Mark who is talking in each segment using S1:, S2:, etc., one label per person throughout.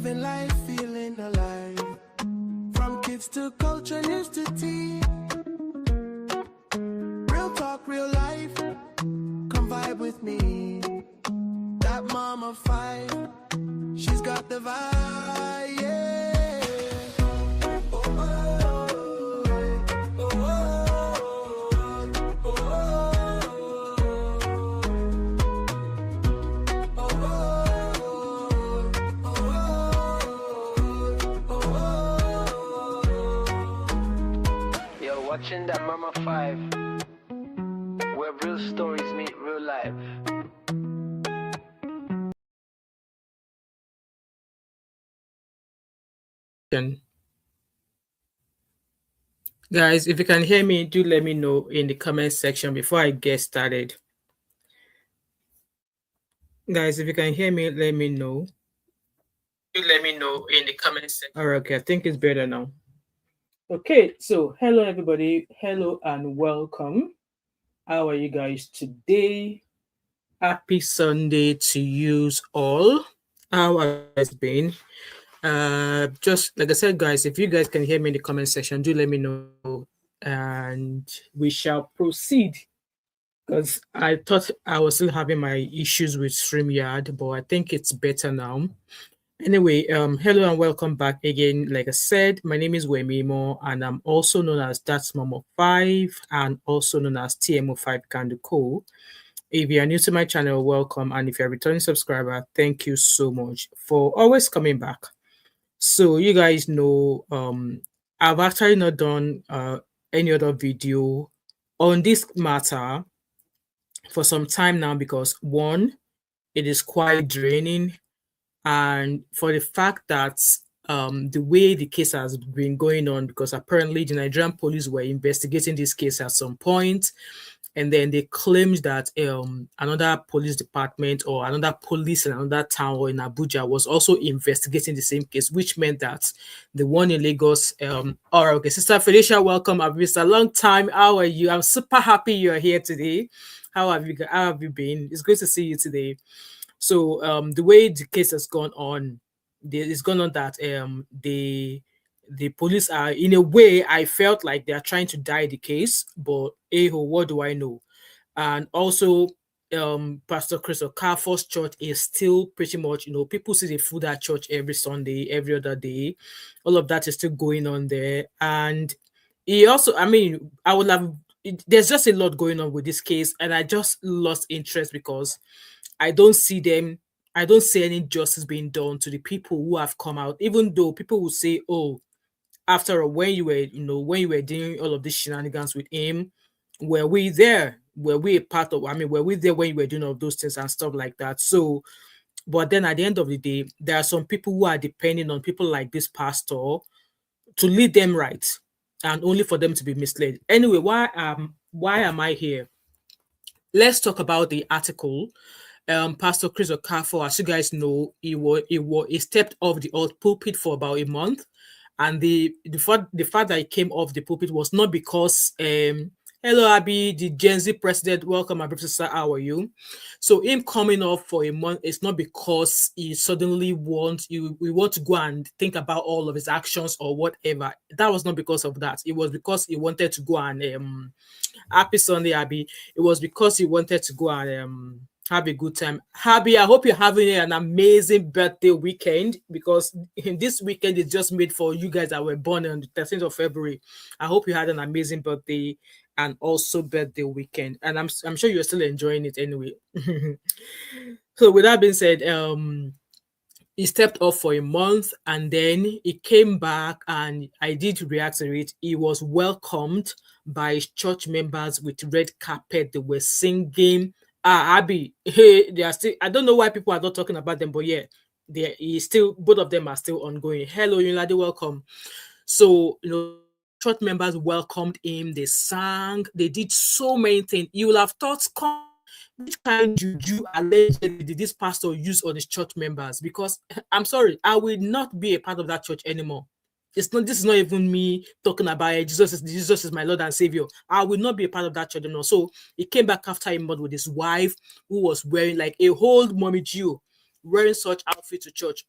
S1: Living life, feeling alive. From kids to culture, news to tea. Real talk, real life. Come vibe with me. That mama 5, she's got the vibe, yeah. Oh, oh, oh, oh, oh, oh. You're watching that mama 5, where real stories meet real life.
S2: Guys, if you can hear me, do let me know in the comment section before I get started. Guys, if you can hear me, let me know. Do let me know in the comment section. All right, okay, I think it's better now. Okay, so hello everybody. Hello and welcome. How are you guys today? Happy Sunday to you all. How have you guys been? Just like I said, guys, if you guys can hear me in the comment section, do let me know and we shall proceed. Because I thought I was still having my issues with StreamYard, but I think it's better now. Anyway, hello and welcome back again. Like I said, my name is Wemimo, and I'm also known as That's Momo 5 and also known as TMO5 Kanduko. If you are new to my channel, welcome. And if you're a returning subscriber, thank you so much for always coming back. So you guys know, I've actually not done any other video on this matter for some time now because one, it is quite draining, and for the fact that the way the case has been going on, because apparently the Nigerian police were investigating this case at some point, and then they claimed that another police department or another police in another town or in Abuja was also investigating the same case, which meant that the one in Lagos. All right, okay, Sister Felicia, welcome. I've missed a long time. How are you? I'm super happy you're here today. How have you been? It's great to see you today. So the way the case has gone on, it's gone on that the police are, in a way, I felt like they are trying to die the case, but what do I know? And also, Pastor Chris Okafor's church is still pretty much, people see the food at church every Sunday, every other day. All of that is still going on there. And he also, there's just a lot going on with this case, and I just lost interest because I don't see any justice being done to the people who have come out, even though people will say, oh, after all, when you were doing all of these shenanigans with him, were we there? Were we a part of, were we there when you were doing all of those things and stuff like that? So, but then at the end of the day, there are some people who are depending on people like this pastor to lead them right, and only for them to be misled. Anyway, why am I here? Let's talk about the article. Pastor Chris Okafor, as you guys know, he stepped off the old pulpit for about a month, and the fact that he came off the pulpit was not because hello Abby, the Gen Z president, welcome my brother sister, how are you? So him coming off for a month is not because he suddenly we want to go and think about all of his actions or whatever. That was not because of that. It was because he wanted to go and happy Sunday, Abby. It was because he wanted to go and have a good time. Abby, I hope you're having an amazing birthday weekend, because this weekend is just made for you guys that were born on the 13th of February. I hope you had an amazing birthday and also birthday weekend. And I'm sure you're still enjoying it anyway. So with that being said, he stepped off for a month and then he came back, and I did react to it. He was welcomed by his church members with red carpet. They were singing. Abby, hey, they are still, I don't know why people are not talking about them, but yeah, both of them are still ongoing. Hello, Yunlade, welcome. So, church members welcomed him, they sang, they did so many things. You will have thought, which kind of juju allegedly did this pastor use on his church members? Because I'm sorry, I will not be a part of that church anymore. This is not even me talking about it. Jesus is my Lord and Savior. I will not be a part of that church anymore. So he came back after a month with his wife, who was wearing like a whole mommy Jew, wearing such outfit to church.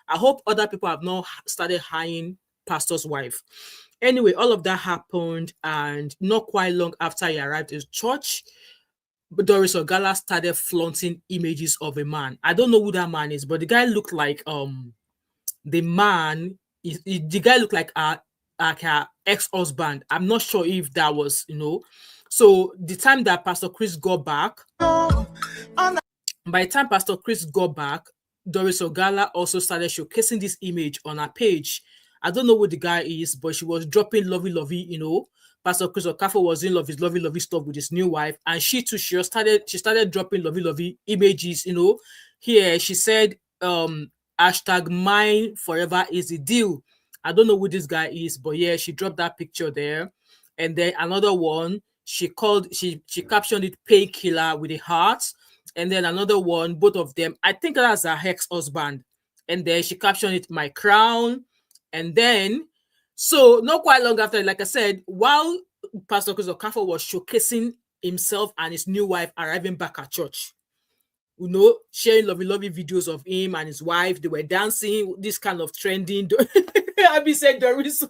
S2: I hope other people have not started hiring pastor's wife. Anyway, all of that happened, and not quite long after he arrived in church, Doris Ogala started flaunting images of a man. I don't know who that man is, but the guy looked like the man. The guy looked like her ex-husband. I'm not sure if that was, So the time that Pastor Chris got back, by the time Pastor Chris got back, Doris Ogala also started showcasing this image on her page. I don't know who the guy is, but she was dropping lovey, Pastor Chris Okafor was in love his lovey stuff with his new wife, and she too, she started dropping lovey images, Here she said, hashtag mine forever is the deal. I don't know who this guy is, but yeah, she dropped that picture there. And then another one, she captioned it painkiller with a heart. And then another one, both of them, I think that's her ex-husband. And then she captioned it my crown. And then, so not quite long after, like I said, while Pastor Chris Okafor was showcasing himself and his new wife arriving back at church, sharing lovely videos of him and his wife, they were dancing, this kind of trending. Abby said Doriso.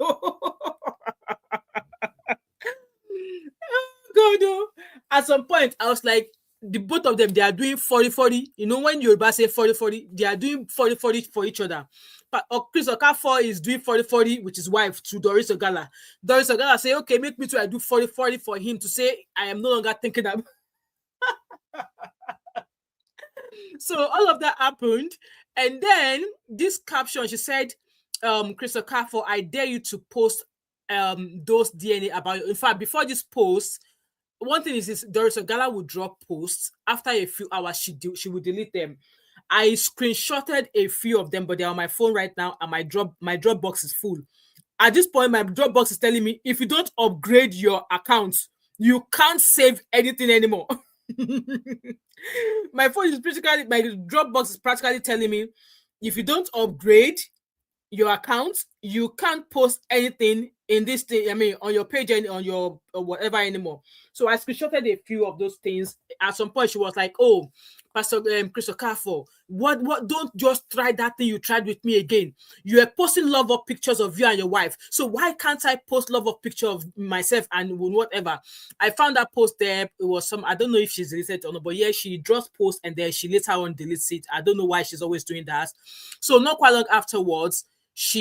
S2: God, no. At some point, I was like, the both of them, they are doing 40-40. When Yoruba say 40-40, they are doing 40-40 for each other. But Chris Okafor is doing 40-40 with his wife to Doris Ogala. Doris Ogala say, okay, make me too, I do 40-40 for him to say, I am no longer thinking that. So all of that happened. And then this caption, she said, Chris Okafor, I dare you to post those DNA about you. In fact, before this post, one thing is Doris Ogala would drop posts. After a few hours, she would delete them. I screenshotted a few of them, but they're on my phone right now, and my Dropbox is full. At this point, my Dropbox is telling me, if you don't upgrade your account, you can't save anything anymore. My Dropbox is practically telling me, if you don't upgrade your account, you can't post anything in this thing, on your page and on your whatever anymore. So I screenshotted a few of those things. At some point, she was like, oh, Pastor Chris Okafor, what don't just try that thing you tried with me again. You are posting love up pictures of you and your wife, so why can't I post love up picture of myself and whatever? I found that post there. It was I don't know if she's deleted it or not, but yeah, she draws post and then she later on deletes it. I don't know why she's always doing that. So not quite long afterwards,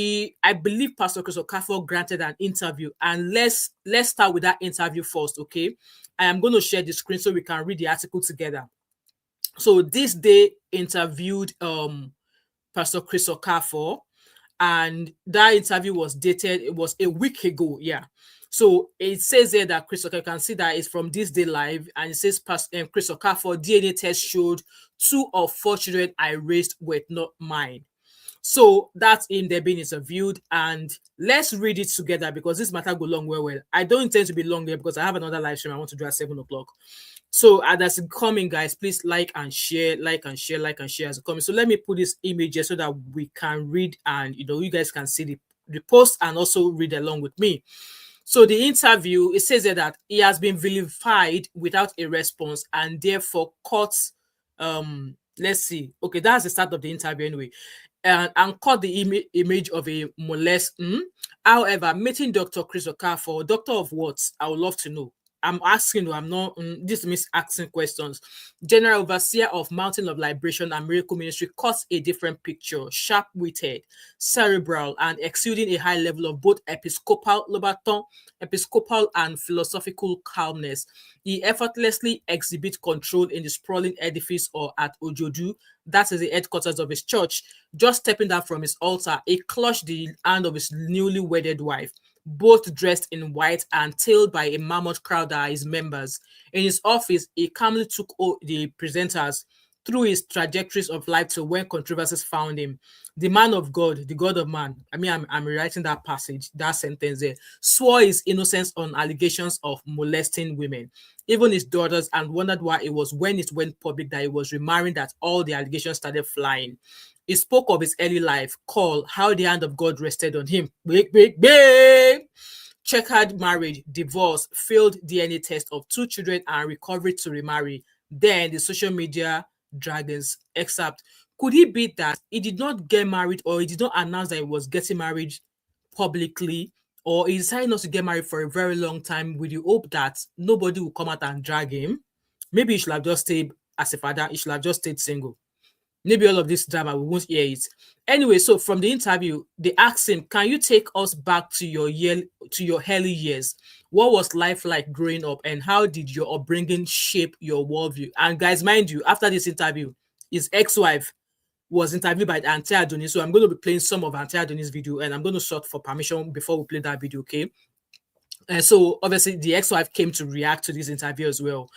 S2: I believe Pastor Chris Okafor granted an interview, and let's start with that interview first, okay? I am going to share the screen so we can read the article together. So this day interviewed Pastor Chris Okafor, and that interview was dated, it was a week ago, yeah. So it says there that Chris Okafor, you can see that it's from This Day Live, and it says Chris Okafor, DNA test showed 2 of 4 children I raised were not mine. So that's him there being interviewed, and let's read it together because this matter go long well. I don't intend to be long here because I have another live stream I want to do at 7 o'clock. So as it's coming, guys, please like and share as it's coming. So let me put this image here so that we can read, and you guys can see the post and also read along with me. So the interview, it says that he has been vilified without a response and therefore caught, let's see. Okay, that's the start of the interview anyway. And caught the image of a molest. However, meeting Dr. Chris Okafor, doctor of what? I would love to know. I'm asking you, I'm not, this means asking questions. General Overseer of Mountain of Liberation and Miracle Ministry cuts a different picture, sharp-witted, cerebral, and exuding a high level of both episcopal and philosophical calmness. He effortlessly exhibits control in the sprawling edifice or at Ojodu, that is the headquarters of his church. Just stepping down from his altar, he clutched the hand of his newly wedded wife, both dressed in white and tailed by a mammoth crowd that are his members. In his office, he calmly took the presenters through his trajectories of life to when controversies found him. The man of God, the God of man, I'm rewriting that passage, that sentence there, swore his innocence on allegations of molesting women, even his daughters, and wondered why it was when it went public that he was remarrying that all the allegations started flying. He spoke of his early life, how the hand of God rested on him. Checkered marriage, divorce, failed DNA test of 2 children, and recovery to remarry. Then the social media dragons excerpt. Could it be that he did not get married, or he did not announce that he was getting married publicly, or he decided not to get married for a very long time with the hope that nobody will come out and drag him? Maybe he should have just stayed as a father. He should have just stayed single. Maybe all of this drama, we won't hear it. Anyway, so from the interview, they asked him, can you take us back to your early years? What was life like growing up, and how did your upbringing shape your worldview? And guys, mind you, after this interview, his ex-wife was interviewed by Auntie Adonis. So I'm going to be playing some of Auntie Adonis' video, and I'm going to sort for permission before we play that video, okay? And so obviously the ex-wife came to react to this interview as well.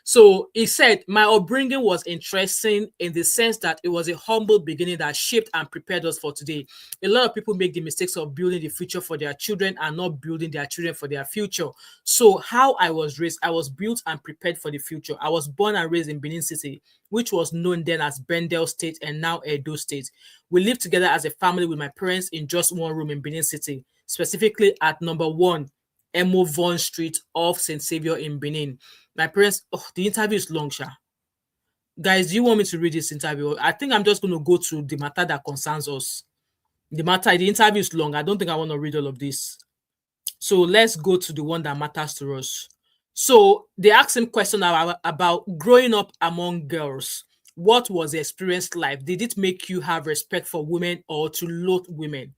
S2: So he said, my upbringing was interesting in the sense that it was a humble beginning that shaped and prepared us for today. A lot of people make the mistakes of building the future for their children and not building their children for their future. So how I was raised, I was built and prepared for the future. I was born and raised in Benin City, which was known then as Bendel State and now Edo State. We lived together as a family with my parents in just one room in Benin City, specifically at number 1 Emo Von Street off St. Saviour in Benin. My parents, the interview is long, Sha. Guys, do you want me to read this interview? I think I'm just going to go to the matter that concerns us. The interview is long. I don't think I want to read all of this. So let's go to the one that matters to us. So they asked him questions about growing up among girls. What was the experience like? Did it make you have respect for women or to loathe women?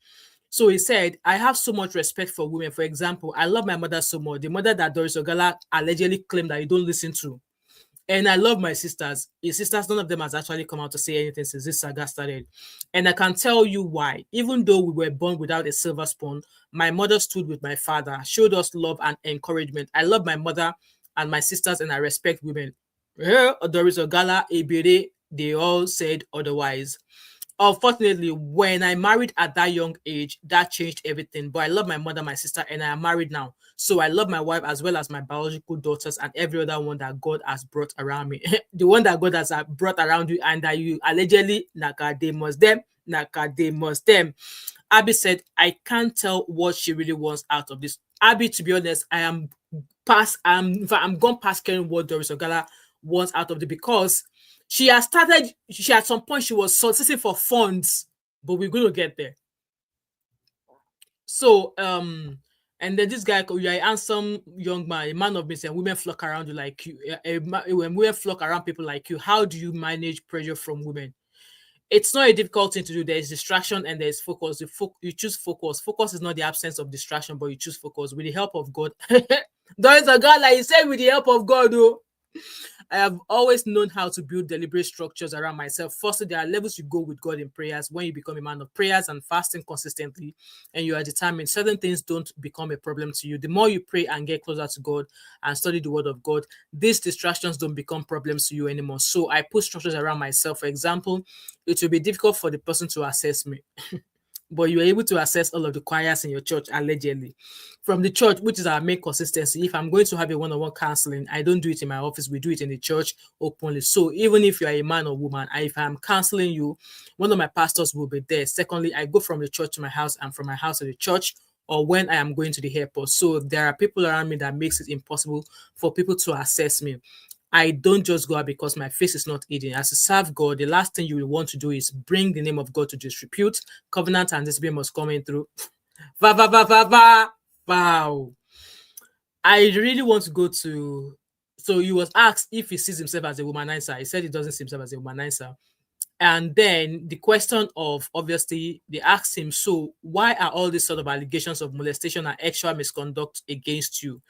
S2: So he said, I have so much respect for women. For example, I love my mother so much. The mother that Doris Ogala allegedly claimed that you don't listen to. And I love my sisters. His sisters, none of them has actually come out to say anything since this saga started. And I can tell you why. Even though we were born without a silver spoon, my mother stood with my father, showed us love and encouragement. I love my mother and my sisters, and I respect women. Her, Doris Ogala, Ebere, they all said otherwise. Unfortunately, when I married at that young age, that changed everything. But I love my mother, my sister, and I am married now. So I love my wife as well as my biological daughters and every other one that God has brought around me. The one that God has brought around you and that you allegedly nakademus them. Abby said, I can't tell what she really wants out of this. Abby, to be honest, I'm gone past caring what Doris Ogala wants out of it, because she at some point she was soliciting for funds, but we're going to get there. So and then this guy, you're a handsome young man, a man of business, and women flock around you like you. When women flock around people like you, how do you manage pressure from women? It's not a difficult thing to do. There is distraction and there is focus. You choose focus. Focus is not the absence of distraction, but you choose focus with the help of God. There is a God, like you said, with the help of God, though. I have always known how to build deliberate structures around myself. Firstly, there are levels you go with God in prayers. When you become a man of prayers and fasting consistently, and you are determined, certain things don't become a problem to you. The more you pray and get closer to God and study the word of God, these distractions don't become problems to you anymore. So I put structures around myself. For example, it will be difficult for the person to assess me. But you are able to access all of the choirs in your church, allegedly. From the church, which is our main consistency. If I'm going to have a one-on-one counseling, I don't do it in my office. We do it in the church openly. So even if you are a man or woman, if I'm counseling you, one of my pastors will be there. Secondly, I go from the church to my house and from my house to the church, or when I am going to the airport. So there are people around me that makes it impossible for people to assess me. I don't just go out because my face is not hidden. As to serve God, the last thing you will want to do is bring the name of God to disrepute. Covenant and discipline must come in through. Wow. I really want to go to... So he was asked if he sees himself as a womanizer. He said he doesn't see himself as a womanizer. And then the question of, obviously, they asked him, so why are all these sort of allegations of molestation and sexual misconduct against you?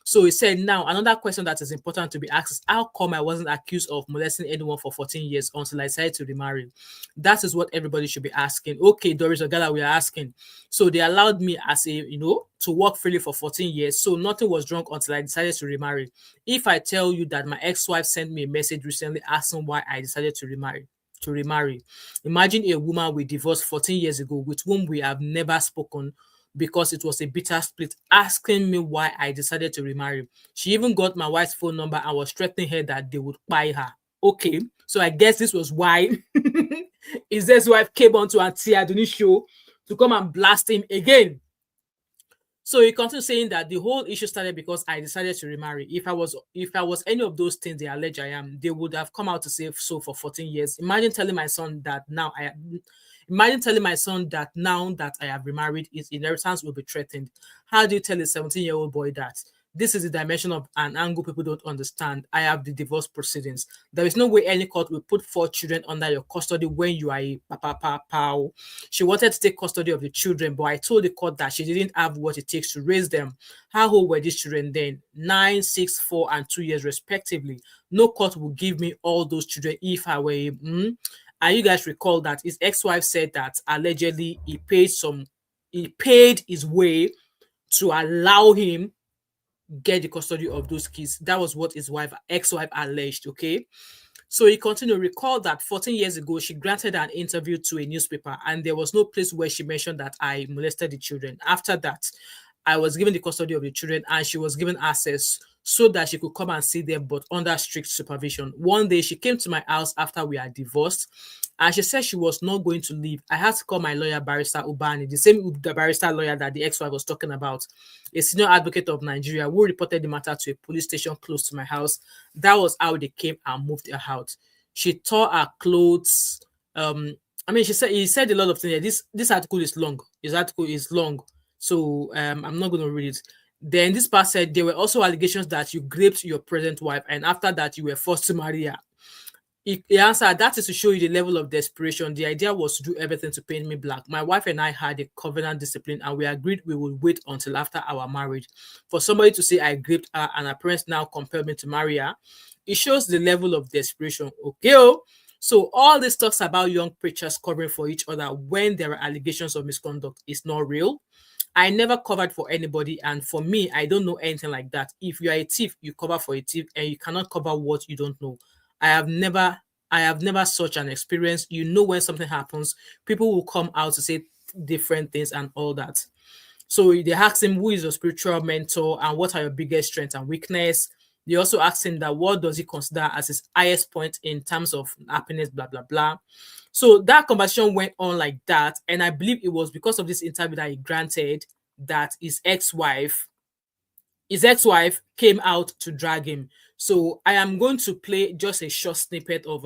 S2: So he said, now, another question that is important to be asked is, how come I wasn't accused of molesting anyone for 14 years until I decided to remarry? That is what everybody should be asking. Okay, Doris Ogala, we are asking. So they allowed me as a, to work freely for 14 years. So nothing was wrong until I decided to remarry. If I tell you that my ex-wife sent me a message recently asking why I decided to remarry. Imagine a woman we divorced 14 years ago with whom we have never spoken because it was a bitter split, asking me why I decided to remarry. She even got my wife's phone number and was threatening her that they would buy her. Okay, so I guess this was why his ex-wife came onto Auntie Adonis show to come and blast him again. So he continued saying that the whole issue started because I decided to remarry. If I was any of those things they allege I am, they would have come out to say so for 14 years. Imagine telling my son that now I have remarried, his inheritance will be threatened. How do you tell a 17-year-old boy that? This is the dimension of an angle people don't understand. I have the divorce proceedings. There is no way any court will put 4 children under your custody when you are a papa. She wanted to take custody of the children, but I told the court that she didn't have what it takes to raise them. How old were these children then? 9, 6, 4, and 2 years respectively. No court will give me all those children if I were And you guys recall that his ex-wife said that allegedly he paid his way to allow him get the custody of those kids. That was what his ex-wife alleged, okay? So he continued to recall that 14 years ago, she granted an interview to a newspaper and there was no place where she mentioned that I molested the children. After that, I was given the custody of the children and she was given access so that she could come and see them, but under strict supervision. One day, she came to my house after we had divorced and she said she was not going to leave. I had to call my lawyer, Barrister Ubani, the barrister lawyer that the ex-wife was talking about, a senior advocate of Nigeria, who reported the matter to a police station close to my house. That was how they came and moved her out. She tore her clothes. He said a lot of things. This article is long. His article is long. So I'm not going to read it. Then this part said there were also allegations that you raped your present wife and after that you were forced to marry her. He answered, that is to show you the level of desperation. The idea was to do everything to paint me black. My wife and I had a covenant discipline and we agreed we would wait until after our marriage. For somebody to say I raped her and her parents now compelled me to marry her, it shows the level of desperation. Okay. So all this talks about young preachers covering for each other when there are allegations of misconduct is not real. I never covered for anybody, and for me, I don't know anything like that. If you are a thief, you cover for a thief, and you cannot cover what you don't know. I have never such an experience. You know, when something happens, people will come out to say different things and all that. So they asked him, who is your spiritual mentor and what are your biggest strengths and weakness? They also asked him that what does he consider as his highest point in terms of happiness, blah, blah, blah. So that conversation went on like that. And I believe it was because of this interview that he granted that his ex-wife came out to drag him. So I am going to play just a short snippet of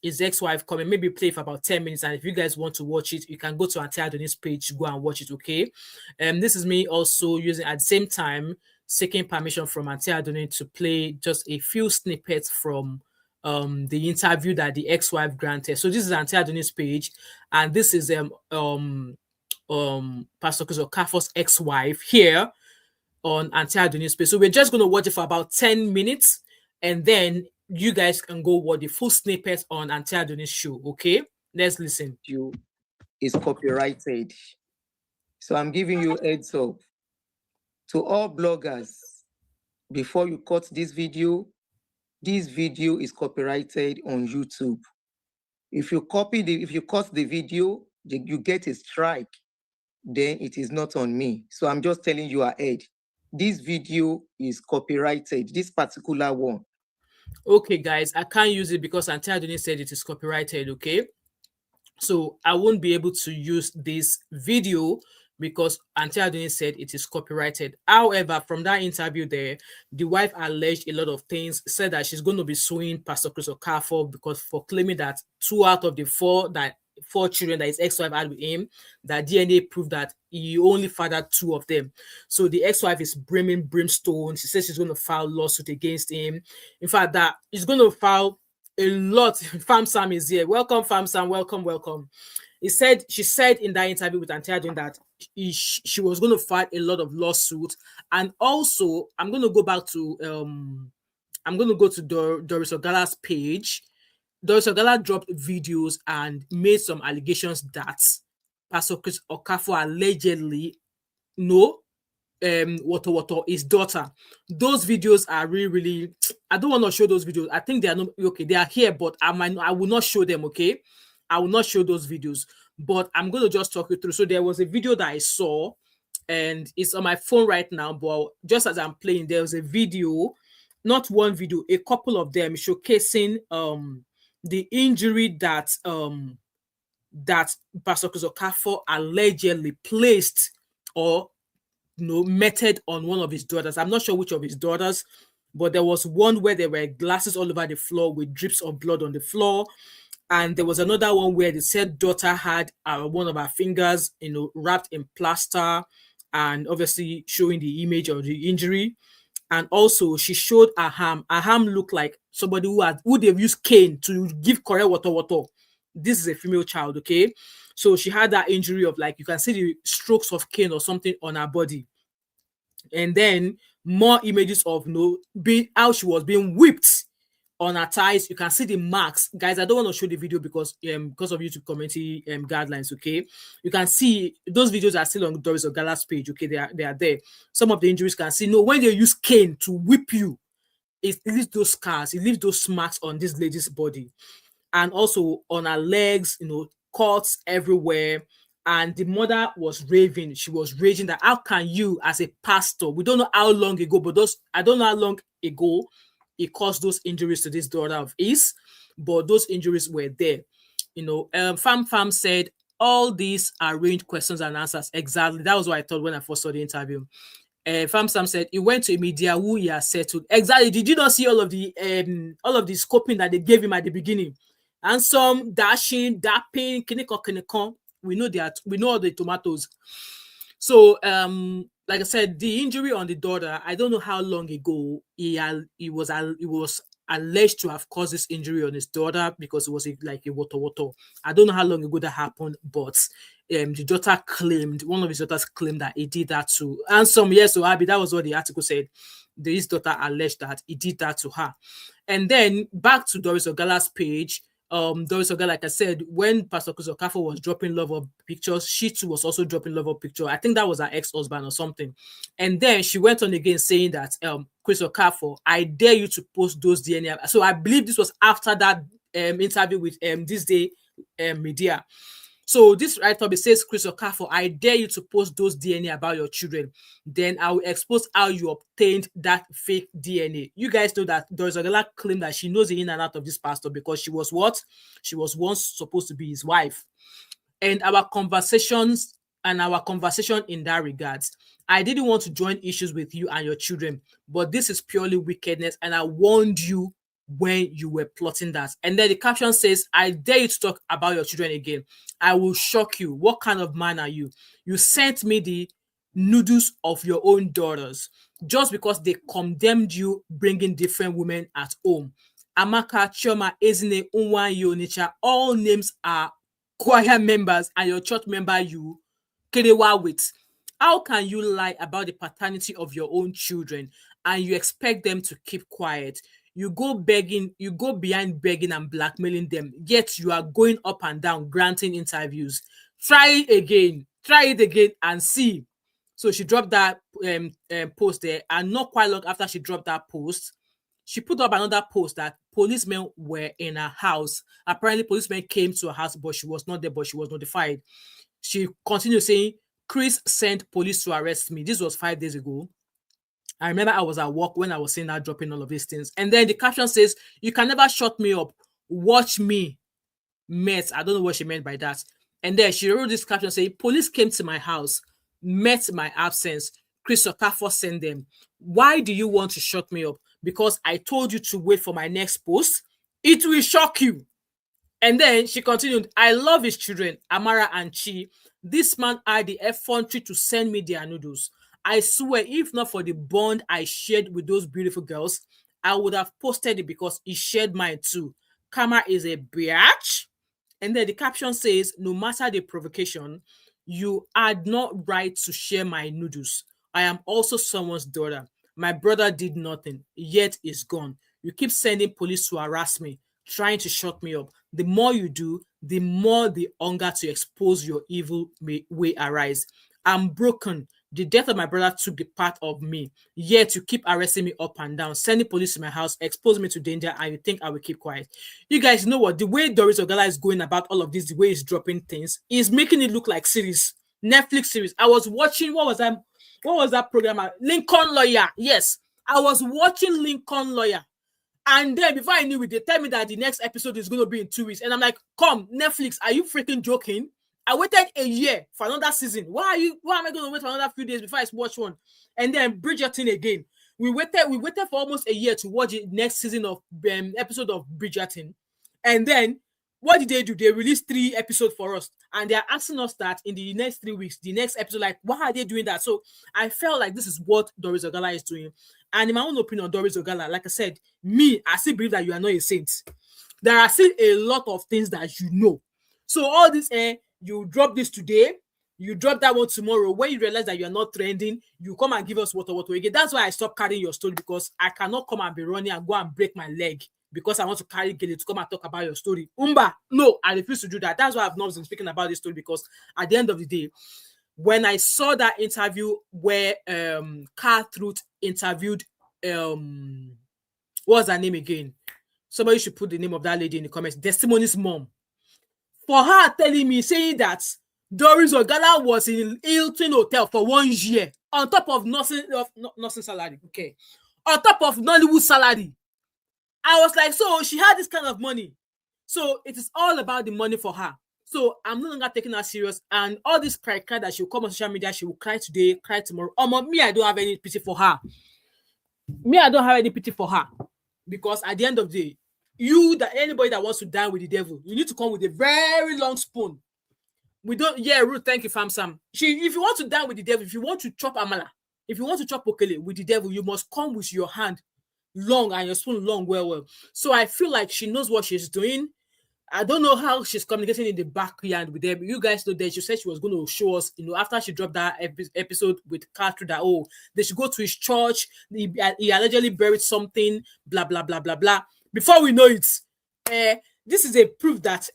S2: his ex-wife coming, maybe play for about 10 minutes. And if you guys want to watch it, you can go to Auntie Adoni's page, go and watch it, okay? This is me also using at the same time seeking permission from Auntie Adoni to play just a few snippets from the interview that the ex-wife granted. So this is Auntie Adoni's page, and this is Pastor Chris Okafor's ex-wife here on Auntie Adoni's page. So we're just going to watch it for about 10 minutes, and then you guys can go watch the full snippet on Auntie Adoni's show, okay? Let's listen.
S3: Is copyrighted. So I'm giving you heads up. To all bloggers, before you cut this video is copyrighted on YouTube. If you cut the video, you get a strike, then it is not on me. So I'm just telling you ahead. This video is copyrighted, this particular one.
S2: Okay, guys, I can't use it because Auntie Adoni said it is copyrighted, okay? So I won't be able to use this video because Auntie Adoni said it is copyrighted. However, from that interview there, the wife alleged a lot of things, said that she's going to be suing Pastor Chris Okafor because for claiming that 2 out of the 4 children that his ex-wife had with him, that DNA proved that he only fathered 2 of them. So the ex-wife is briming brimstone. She says she's going to file lawsuit against him. In fact, that he's going to file a lot. Farm Sam is here. Welcome, Farm Sam. Welcome. She said in that interview with Auntie Adoni that she was going to file a lot of lawsuits. And also, I'm going to go to Doris Ogala's page. Doris Ogala dropped videos and made some allegations that Pastor Chris Okafor allegedly his daughter. Those videos are really, I don't want to show those videos. I think they are not okay. They are here, but I will not show them, okay? I will not show those videos, but I'm going to just talk you through. So there was a video that I saw, and it's on my phone right now, but just as I'm playing, there was a video, not one video, a couple of them showcasing the injury that Pastor Chris Okafor allegedly placed or meted on one of his daughters. I'm not sure which of his daughters, but there was one where there were glasses all over the floor with drips of blood on the floor. And there was another one where the said daughter had one of her fingers, wrapped in plaster, and obviously showing the image of the injury. And also she showed her arm. Her arm looked like somebody who they've used cane to give correct water. This is a female child, okay? So she had that injury of, like, you can see the strokes of cane or something on her body. And then more images of how she was being whipped on her thighs. You can see the marks. Guys, I don't want to show the video because of YouTube community guidelines, okay? You can see those videos are still on Doris Ogala's page, okay? They are there. Some of the injuries you can see. When they use cane to whip you, it leaves those scars, it leaves those marks on this lady's body. And also on her legs, cuts everywhere. And the mother was raving. She was raging that, how can you, as a pastor, we don't know how long ago, but I don't know how long ago it caused those injuries to this daughter of his, but those injuries were there. Fam said all these arranged questions and answers. Exactly. That was what I thought when I first saw the interview. Fam Sam said he went to a media who he has settled. Exactly. Did you not see all of the scoping that they gave him at the beginning? And some dashing, dapping, kiniko. We know all the tomatoes. So like I said, the injury on the daughter, I don't know how long ago he was alleged to have caused this injury on his daughter, because it was like a water. I don't know how long ago that happened, but one of his daughters claimed that he did that too. And some years to Abby, that was what the article said. His daughter alleged that he did that to her. And then back to Doris Ogala's page. Doris Ogala, like I said, when Pastor Chris Okafor was dropping love of pictures, she too was also dropping love of picture. I think that was her ex-husband or something. And then she went on again saying that, Chris Okafor, I dare you to post those DNA. So I believe this was after that interview with This Day Media. So this write-up, it says, Chris Okafor, I dare you to post those DNA about your children. Then I will expose how you obtained that fake DNA. You guys know that Doris Ogala claimed that she knows the in and out of this pastor because she was what? She was once supposed to be his wife. And our conversation in that regards, I didn't want to join issues with you and your children, but this is purely wickedness, and I warned you when you were plotting that. And then the caption says, I dare you to talk about your children again. I will shock you. What kind of man are you? You sent me the noodles of your own daughters just because they condemned you bringing different women at home. Amaka, Chioma, Ezine, Unwa, Yonicha, all names are choir members, and your church member you kerewa with. How can you lie about the paternity of your own children and you expect them to keep quiet? You go behind begging and blackmailing them, yet you are going up and down granting interviews. Try it again and see. So she dropped that post there, and not quite long after she dropped that post, she put up another post that policemen were in her house. Apparently, policemen came to her house, but she was not there, but she was notified. She continued saying, Chris sent police to arrest me. This was 5 days ago. I remember I was at work when I was seeing her dropping all of these things. And then the caption says, you can never shut me up. Watch me. Met. I don't know what she meant by that. And then she wrote this caption saying, police came to my house, met my absence. Chris Okafor sent them. Why do you want to shut me up? Because I told you to wait for my next post. It will shock you. And then she continued, I love his children, Amara and Chi. This man had the effrontery to send me their noodles. I swear, if not for the bond I shared with those beautiful girls, I would have posted it because he shared mine too. Kama is a bitch. And then the caption says, no matter the provocation, you had not right to share my noodles. I am also someone's daughter. My brother did nothing, yet is gone. You keep sending police to harass me, trying to shut me up. The more you do, the more the hunger to expose your evil way arise. I'm broken. The death of my brother took the part of me. Yet you keep arresting me up and down, sending police to my house, exposing me to danger, and you think I will keep quiet. You guys know what? The way Doris Ogala is going about all of this, the way he's dropping things, is making it look like series. Netflix series. I was watching, what was that program? Lincoln Lawyer. Yes. I was watching Lincoln Lawyer. And then before I knew it, they tell me that the next episode is going to be in 2 weeks. And I'm like, come, Netflix, are you freaking joking? I waited a year for another season. Why am I going to wait for another few days before I watch one? And then Bridgerton again. We waited for almost a year to watch the next season of episode of Bridgerton. And then what did they do? They released 3 episodes for us, and they are asking us that in the next 3 weeks, the next episode, like, why are they doing that? So I felt like this is what Doris Ogala is doing. And in my own opinion, Doris Ogala, like I said, I still believe that you are not a saint. There are still a lot of things that you know. So all this, you drop this today, you drop that one tomorrow. When you realize that you are not trending, you come and give us water again. That's why I stopped carrying your story, because I cannot come and be running and go and break my leg because I want to carry Gele to come and talk about your story. No, I refuse to do that. That's why I've not been speaking about this story, because at the end of the day, when I saw that interview where Carl Truth interviewed what's her name again? Somebody should put the name of that lady in the comments. Testimony's mom. For her telling me, saying that Doris Ogala was in Hilton Hotel for 1 year on top of nursing salary. Okay. On top of Nollywood salary. I was like, so she had this kind of money. So it is all about the money for her. So I'm no longer taking her serious. And all this cry that she'll come on social media, she will cry today, cry tomorrow. Me, I don't have any pity for her. Because at the end of the day, anybody that wants to dine with the devil, you need to come with a very long spoon. Ruth, thank you, Fam Sam. If you want to dine with the devil, if you want to chop amala, if you want to chop okele with the devil, you must come with your hand long and your spoon long, well. So I feel like she knows what she's doing. I don't know how she's communicating in the backyard with them. You guys know that she said she was going to show us, after she dropped that episode with Carter, that, they should go to his church. He allegedly buried something, blah, blah, blah, blah, blah. Before we know it, this is a proof that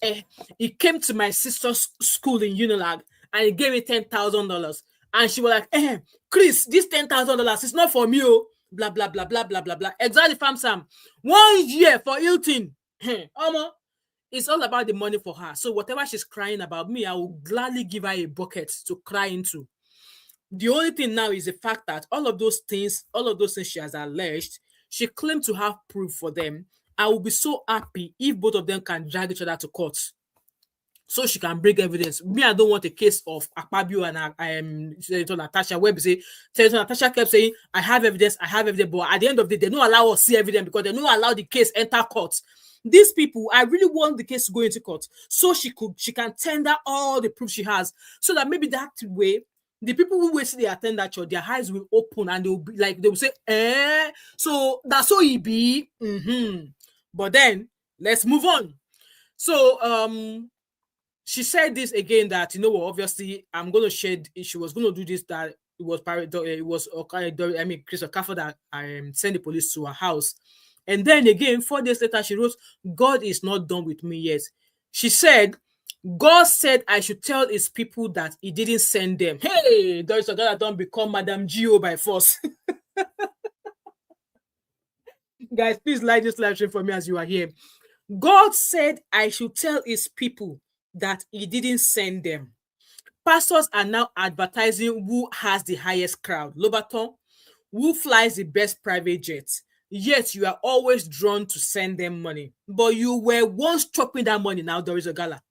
S2: he came to my sister's school in Unilag and he gave me $10,000. And she was like, Chris, this $10,000 is not for me, blah, blah, blah, blah, blah, blah, blah. Exactly, Fam Sam. 1 year for Hilton. It's all about the money for her. So whatever she's crying about, me, I will gladly give her a bucket to cry into. The only thing now is the fact that all of those things she has alleged, she claimed to have proof for them. I will be so happy if both of them can drag each other to court, so she can bring evidence. Me, I don't want a case of Akpabio and Senator Natasha, where Senator Natasha kept saying, I have evidence, but at the end of the day, they don't allow us to see evidence because they don't allow the case enter court. These people, I really want the case to go into court so she can tender all the proof she has, so that maybe that way the people who wait till they attend that church, their eyes will open and they will say, so that's how it be. But then let's move on. So she said this again, that obviously I'm going to share. She was going to do this, that it was Chris Okafor that sent the police to her house. And then again, 4 days later, she wrote, God is not done with me yet. She said, God said I should tell his people that he didn't send them. Hey, Doris Ogala don't become Madam Gio by force. Guys, please like this live stream for me as you are here. God said I should tell his people that he didn't send them. Pastors are now advertising who has the highest crowd. Lobaton, who flies the best private jets. Yet you are always drawn to send them money. But you were once chopping that money now, Doris Ogala.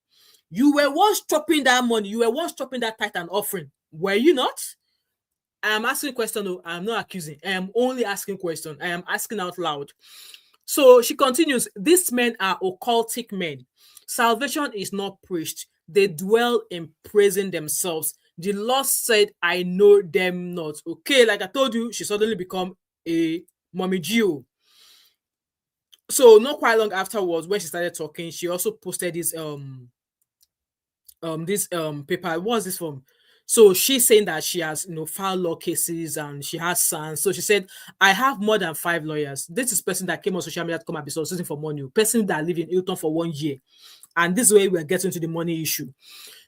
S2: You were once chopping that money. You were once chopping that tithe and offering. Were you not? I am asking a question. No, I am not accusing. I am only asking question. I am asking out loud. So she continues, these men are occultic men. Salvation is not preached. They dwell in praising themselves. The Lord said, I know them not. Okay, like I told you, she suddenly become a Mommy Gio. So not quite long afterwards, when she started talking, she also posted this paper. What was this from? So she's saying that she has filed law cases and she has sons. So she said, I have more than 5 lawyers. This is person that came on social media to come and be soliciting for money. Person that live in Hilton for 1 year. And this way we're getting to the money issue.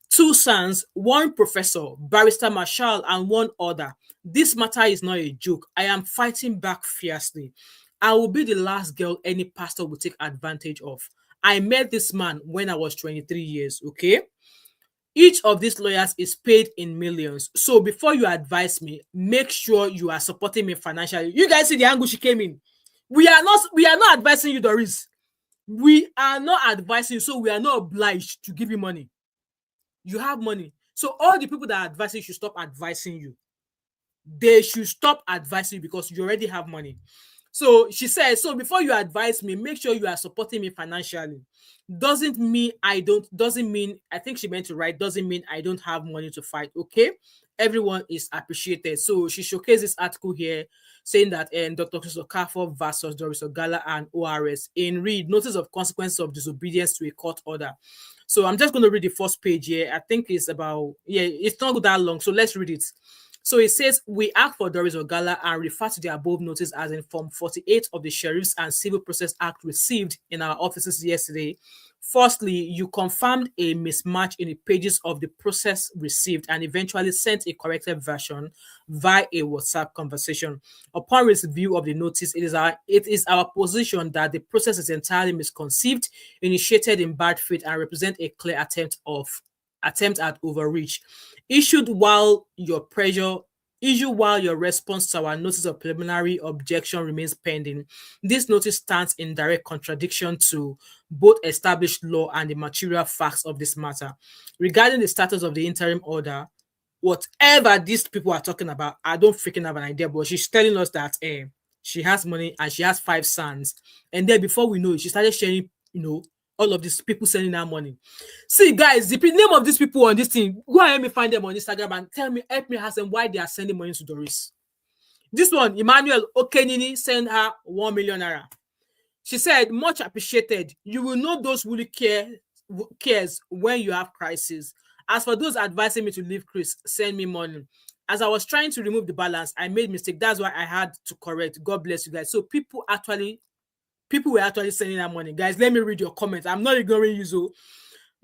S2: 2 sons, 1 professor, Barrister Marshall, and 1 other. This matter is not a joke. I am fighting back fiercely. I will be the last girl any pastor will take advantage of. I met this man when I was 23 years, okay? Each of these lawyers is paid in millions. So before you advise me, make sure you are supporting me financially. You guys see the angle she came in. We are not advising you, Doris. We are not advising you, so we are not obliged to give you money. You have money. So all the people that are advising you should stop advising you. They should stop advising you because you already have money. So she says, so before you advise me, make sure you are supporting me financially. Doesn't mean, I think she meant to write, doesn't mean I don't have money to fight. Okay. Everyone is appreciated. So she showcased this article here saying that Dr. Chris Okafor versus Doris Ogala and ORS in read notice of consequences of disobedience to a court order. So I'm just going to read the first page here. I think it's about, it's not that long. So let's read it. So it says, we act for Doris Ogala and refer to the above notice as in Form 48 of the Sheriffs and Civil Process Act received in our offices yesterday. Firstly, you confirmed a mismatch in the pages of the process received and eventually sent a corrected version via a WhatsApp conversation. Upon review of the notice, it is our position that the process is entirely misconceived, initiated in bad faith, and represent a clear attempt at overreach. Issued while your response to our notice of preliminary objection remains pending. This notice stands in direct contradiction to both established law and the material facts of this matter. Regarding the status of the interim order, whatever these people are talking about, I don't freaking have an idea, but she's telling us that she has money and she has 5 sons. And then before we know it, she started sharing, all of these people sending her money. See, guys, the name of these people on this thing, go and help me find them on Instagram and help me ask them why they are sending money to Doris. This one, Emmanuel Okenini, sent her 1 million naira. She said, much appreciated. You will know those who really cares when you have crisis. As for those advising me to leave Chris, send me money. As I was trying to remove the balance, I made mistake. That's why I had to correct. God bless you guys. So people were actually sending that money. Guys, let me read your comments. I'm not ignoring you. So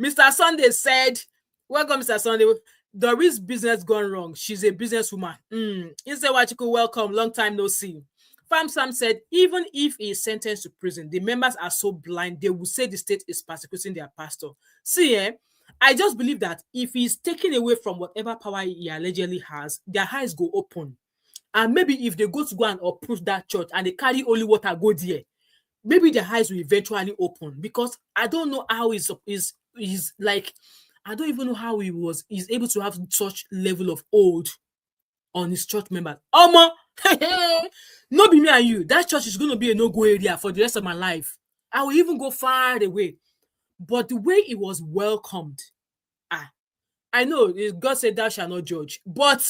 S2: Mr. Sunday said, welcome, Mr. Sunday. Doris' business gone wrong. She's a businesswoman. Instead, Wachiko, welcome. Long time no see. Farm Sam said, even if he is sentenced to prison, the members are so blind, they will say the state is persecuting their pastor. See, I just believe that if he's taken away from whatever power he allegedly has, their eyes go open. And maybe if they go and approach that church and they carry holy water, go there, maybe their eyes will eventually open, because I don't know how he's like, I don't even know how he's able to have such level of hold on his church members. Not be me and you. That church is going to be a no-go area for the rest of my life. I will even go far away. But the way it was welcomed, I know God said thou shalt not judge, but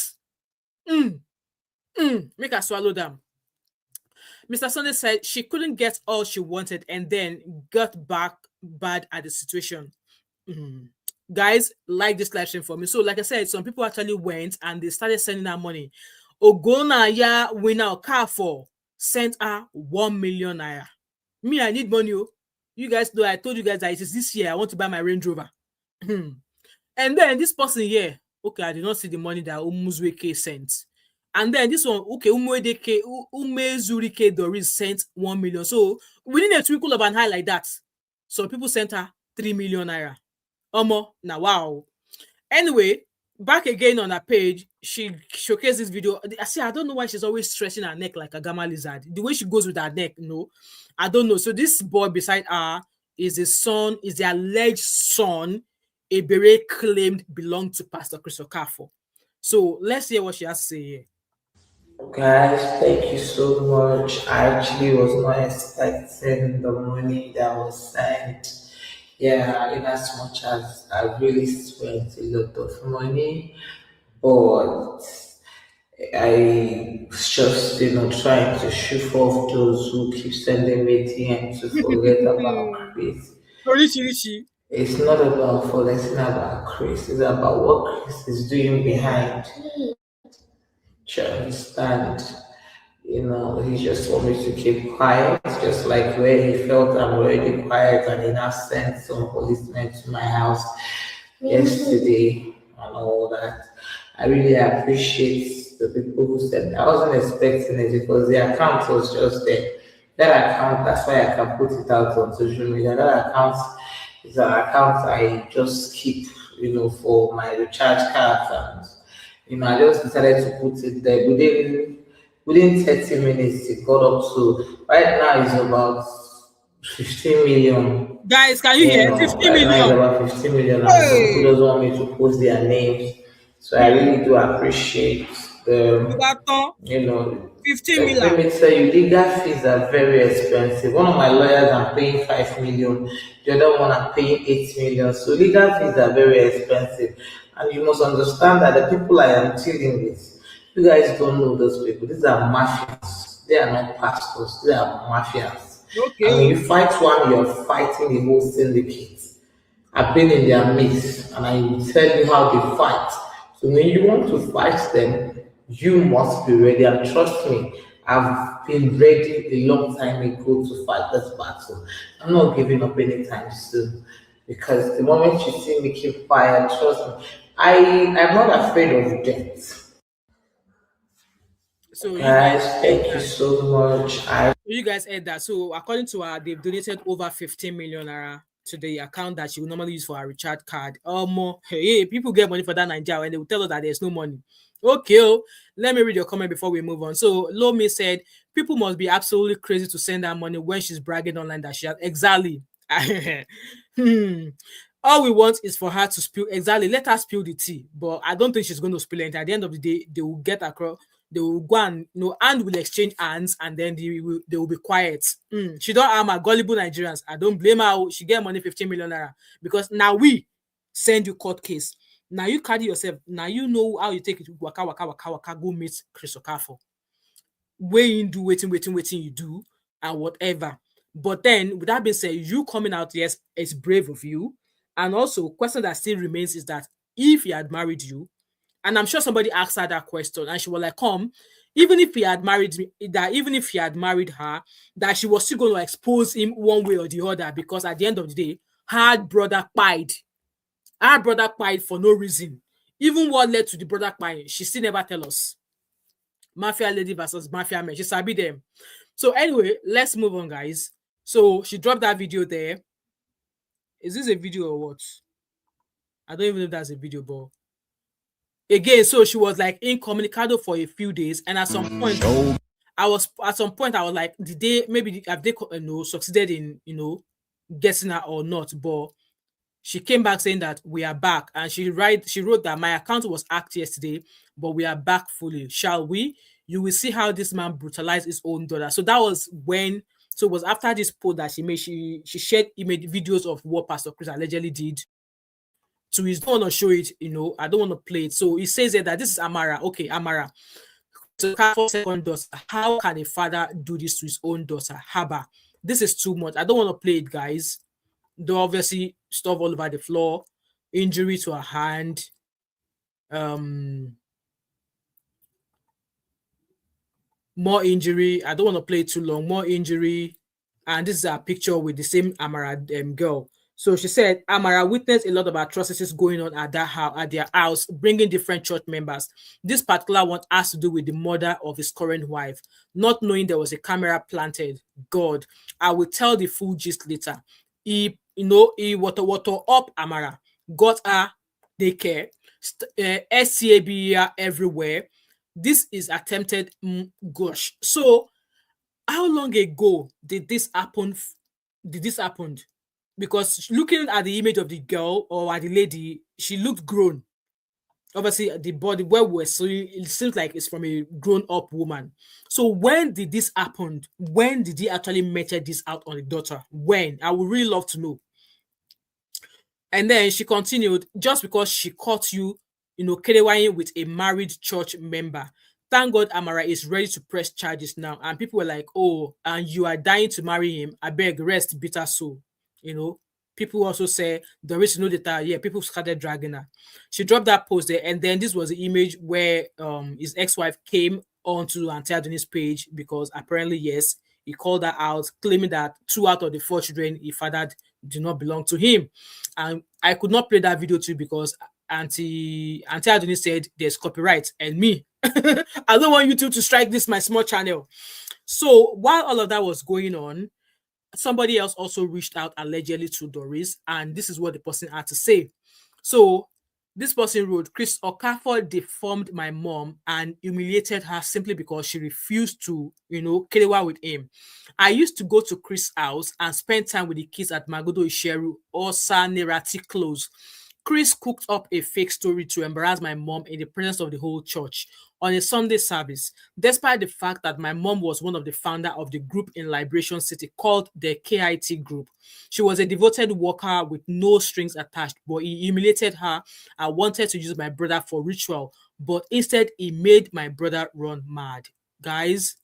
S2: make her swallow them. Mr. Sunday said she couldn't get all she wanted and then got back bad at the situation. Guys, like this live stream for me. So like I said, some people actually went and they started sending her money. Ogonaya winner Okafor sent her 1 million naira. Me, I need money. You guys know I told you guys that it is this year I want to buy my Range Rover. And then this person here, okay, I did not see the money that Umuzweke sent. And then this one, okay, Umezurike Doris sent 1 million. So within a twinkle of an eye like that, some people sent her 3 million naira. Now wow. Anyway, back again on her page, she showcased this video. I don't know why she's always stretching her neck like a gamma lizard. The way she goes with her neck, I don't know. So this boy beside her is the alleged son Ebere claimed belonged to Pastor Chris Okafor. So let's hear what she has to say here.
S4: Guys, thank you so much. I actually was not expecting the money that was sent. Yeah, in as much as I really spent a lot of money, but I was just, trying to shoo off those who keep sending me DM to forget about Chris. It's not about forgetting about Chris, it's about what Chris is doing behind. Do you understand? He just want me to keep quiet, just like where he felt I'm already quiet, and he now sent some policemen to my house yesterday and all that. I really appreciate the people who said that. I wasn't expecting it because the account was just there. That account, that's why I can put it out on social media. That account is an account I just keep, for my recharge cards, and I just decided to put it there. Within 30 minutes, it got up to, right now it's about 15 million.
S2: Guys, can you hear? 15
S4: Right now it's
S2: million.
S4: about 15 million, and some people doesn't want me to post their names. So I really do appreciate the,
S2: 15
S4: let
S2: million.
S4: me tell you, legal fees are very expensive. One of my lawyers are paying 5 million, the other one are paying 8 million. So legal fees are very expensive. And you must understand that the people I am dealing with, you guys don't know those people. These are mafias. They are not pastors, they are mafias.
S2: Okay.
S4: And when you fight one, you're fighting the whole syndicate. I've been in their midst and I will tell you how they fight. So when you want to fight them, you must be ready. And trust me, I've been ready a long time ago to fight this battle. I'm not giving up anytime soon. Because the moment you see me keep quiet, trust me, I'm not afraid of death.
S2: So
S4: guys, thank you so much.
S2: You guys heard that. So according to her, they've donated over 15 million naira to the account that she would normally use for her recharge card. Hey, people get money for that Nigeria and they will tell us that there's no money. Okay, let me read your comment before we move on. So Lomi said, people must be absolutely crazy to send her money when she's bragging online that she has. Exactly. All we want is for her to spill. Exactly. Let her spill the tea. But I don't think she's going to spill it. At the end of the day, they will get across. They will go and hand will exchange hands, and then they will be quiet. She don't harm her gullible Nigerians. I don't blame her. She get money 15 million naira because now we send you court case. Now you carry yourself. Now you know how you take it. Waka go meet Chris Okafor. Where you do waiting you do and whatever. But then with that being said, you coming out, yes, it's brave of you. And also, question that still remains is that if he had married you, and I'm sure somebody asked her that question, and she was like, "Come, even if he had married me, that even if he had married her, that she was still going to expose him one way or the other, because at the end of the day, her brother pied. Her brother pied for no reason. Even what led to the brother pieing, she still never tell us. Mafia lady versus mafia man. She sabi them. So anyway, let's move on, guys. So she dropped that video there. Is this a video or what? I don't even know if that's a video, but again, so she was like incommunicado for a few days, and at some point, I was like, did they maybe have they succeeded in getting her or not? But she came back saying that we are back, and she wrote that my account was hacked yesterday, but we are back fully. Shall we? You will see how this man brutalized his own daughter. So that was when. So it was after this post that she made. She shared image videos of what Pastor Chris allegedly did. So he's don't want to show it, I don't want to play it. So he says that this is Amara. Okay, Amara. So second daughter. How can a father do this to his own daughter? Haba. This is too much. I don't want to play it, guys. Though obviously stuff all over the floor, injury to her hand, more injury. I don't want to play it too long. More injury, and this is a picture with the same Amara girl. So she said, Amara witnessed a lot of atrocities going on at their house, bringing different church members. This particular one has to do with the mother of his current wife, not knowing there was a camera planted. God, I will tell the full gist later. He water up Amara, got her daycare, SCAB everywhere. This is attempted. Gosh, so how long ago did this happen? Because looking at the image of the girl or at the lady, she looked grown. Obviously, the body where we're seeing, it seems like it's from a grown-up woman. So when did this happen? When did he actually measure this out on the daughter? When? I would really love to know. And then she continued, just because she caught you, KDYing with a married church member. Thank God Amara is ready to press charges now. And people were like, oh, and you are dying to marry him. I beg, rest, bitter soul. People also say there is no data. Yeah, people started dragging her. She dropped that post there. And then this was the image where his ex-wife came onto Auntie Adoni's page because apparently, yes, he called her out, claiming that 2 out of the 4 children he fathered do not belong to him. And I could not play that video too because Auntie Adoni said there's copyright, and me, I don't want YouTube to strike this my small channel. So while all of that was going on, somebody else also reached out allegedly to Doris, and this is what the person had to say. So This person wrote, Chris Okafor deformed my mom and humiliated her simply because she refused to, kerewa with him. I used to go to Chris' house and spend time with the kids at Magodo Isheru or Nerati Close. Chris cooked up a fake story to embarrass my mom in the presence of the whole church on a Sunday service, despite the fact that my mom was one of the founder of the group in Liberation City called the KIT Group. She was a devoted worker with no strings attached, but he humiliated her and wanted to use my brother for ritual, but instead he made my brother run mad. Guys,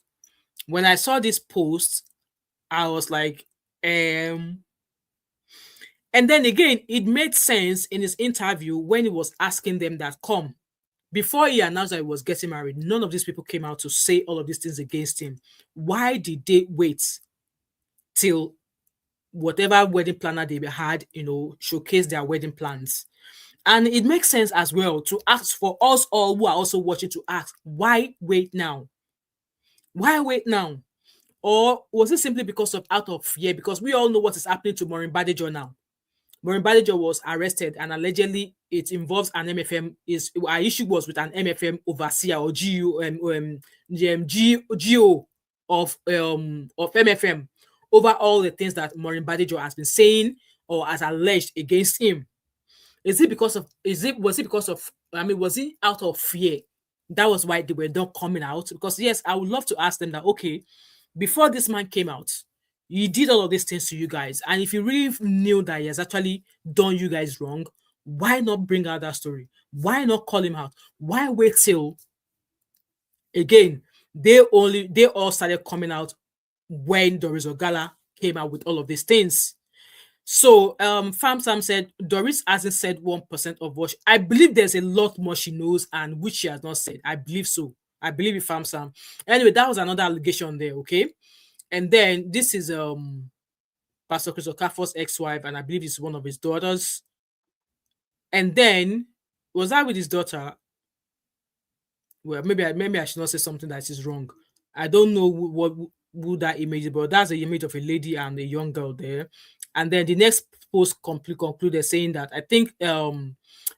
S2: when I saw this post, I was like, And then again, it made sense in his interview when he was asking them that, before he announced that he was getting married, none of these people came out to say all of these things against him. Why did they wait till whatever wedding planner they had, showcase their wedding plans? And it makes sense as well to ask, for us all who are also watching, to ask, why wait now? Why wait now? Or was it simply because of out of fear? Because we all know what is happening to Maureen Badejo now. Maureen Badejo was arrested and allegedly it involves an MFM. Our issue was with an MFM overseer or GO of MFM over all the things that Maureen Badejo has been saying or has alleged against him. Was it out of fear? That was why they were not coming out. Because yes, I would love to ask them that, okay, before this man came out, he did all of these things to you guys. And if you really knew that he has actually done you guys wrong, why not bring out that story? Why not call him out? Why wait till, again, they all started coming out when Doris Ogala came out with all of these things. So Farm Sam said Doris hasn't said 1% of what I believe there's a lot more she knows and which she has not said. I believe so. I believe in Farm Sam. Anyway, that was another allegation there, okay? And then this is Pastor Chris Okafor's ex-wife, and I believe it's one of his daughters. And then, was that with his daughter? Well, maybe I should not say something that is wrong. I don't know who that image is, but that's the image of a lady and a young girl there. And then the next post concluded saying that I think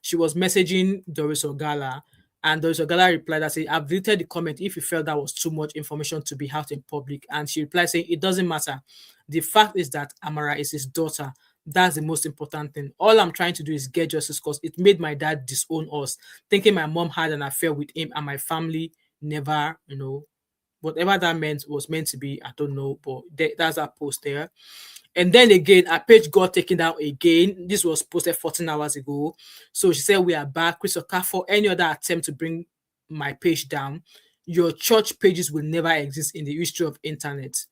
S2: she was messaging Doris Ogala, and Doris Ogala replied that saying, I've deleted the comment if you felt that was too much information to be out in public. And she replied saying, it doesn't matter. The fact is that Amara is his daughter. That's the most important thing. All I'm trying to do is get justice because it made my dad disown us, thinking my mom had an affair with him and my family never, whatever that was meant to be, I don't know, but that's that post there. And then again, our page got taken down again. This was posted 14 hours ago. So she said, we are back. Chris Okafor, any other attempt to bring my page down, your church pages will never exist in the history of internet.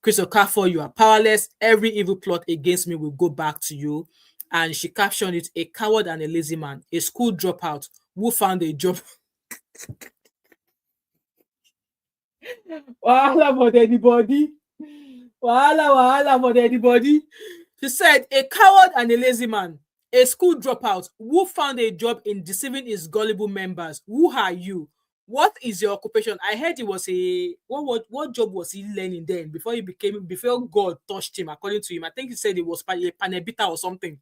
S2: Chris Okafor, you are powerless. Every evil plot against me will go back to you. And she captioned it, a coward and a lazy man, a school dropout who found a job. Wahala for anybody. Wahala for anybody. She said, a coward and a lazy man, a school dropout who found a job in deceiving his gullible members. Who are you? What is your occupation? I heard it was what job was he learning then before God touched him, according to him? I think he said it was a panebita or something.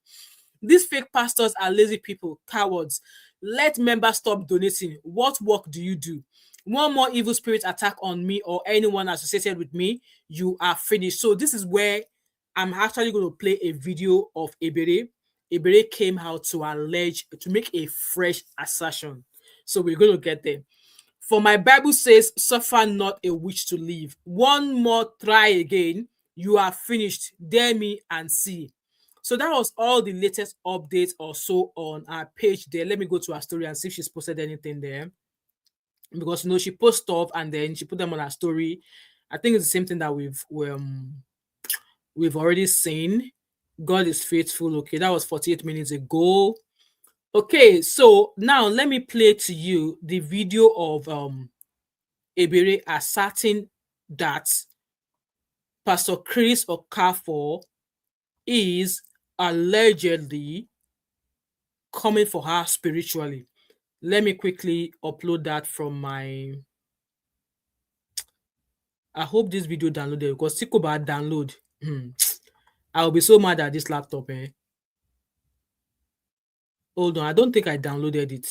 S2: These fake pastors are lazy people, cowards. Let members stop donating. What work do you do? One more evil spirit attack on me or anyone associated with me, you are finished. So this is where I'm actually going to play a video of Ebere. Ebere came out to make a fresh assertion. So we're going to get there. For my Bible says, suffer not a witch to live. One more try again, you are finished. Dare me and see. So that was all the latest updates or so on our page there. Let me go to her story and see if she's posted anything there. Because she posts stuff and then she put them on her story. I think it's the same thing that we've already seen. God is faithful. Okay, that was 48 minutes ago. Okay, so now let me play to you the video of Ebere asserting that Pastor Chris Okafor is allegedly coming for her spiritually. Let me quickly upload that from my... I hope this video downloaded because Sikoba download. I'll be so mad at this laptop. Hold on, I don't think I downloaded it.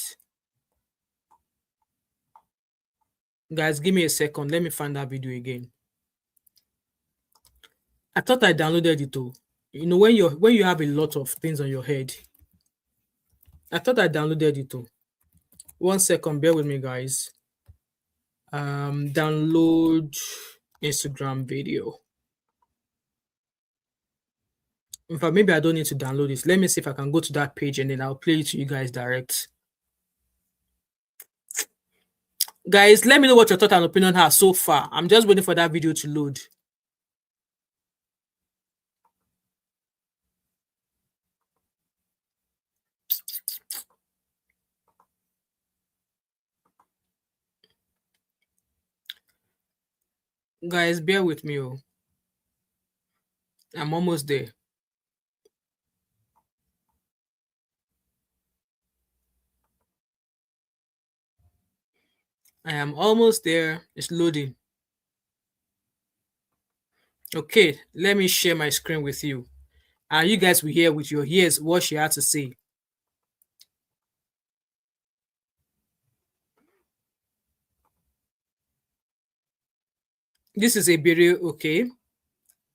S2: Guys, give me a second. Let me find that video again. I thought I downloaded it too. You know, when you have a lot of things on your head. I thought I downloaded it too. 1 second, bear with me, guys. Download Instagram video. In fact, maybe I don't need to download this. Let me see if I can go to that page and then I'll play it to you guys direct. Guys, let me know what your thought and opinion are so far. I'm just waiting for that video to load. Guys, bear with me. Oh. I'm almost there. I am almost there. It's loading. Okay, let me share my screen with you. And you guys will hear with your ears what she had to say. This is Ebere, okay?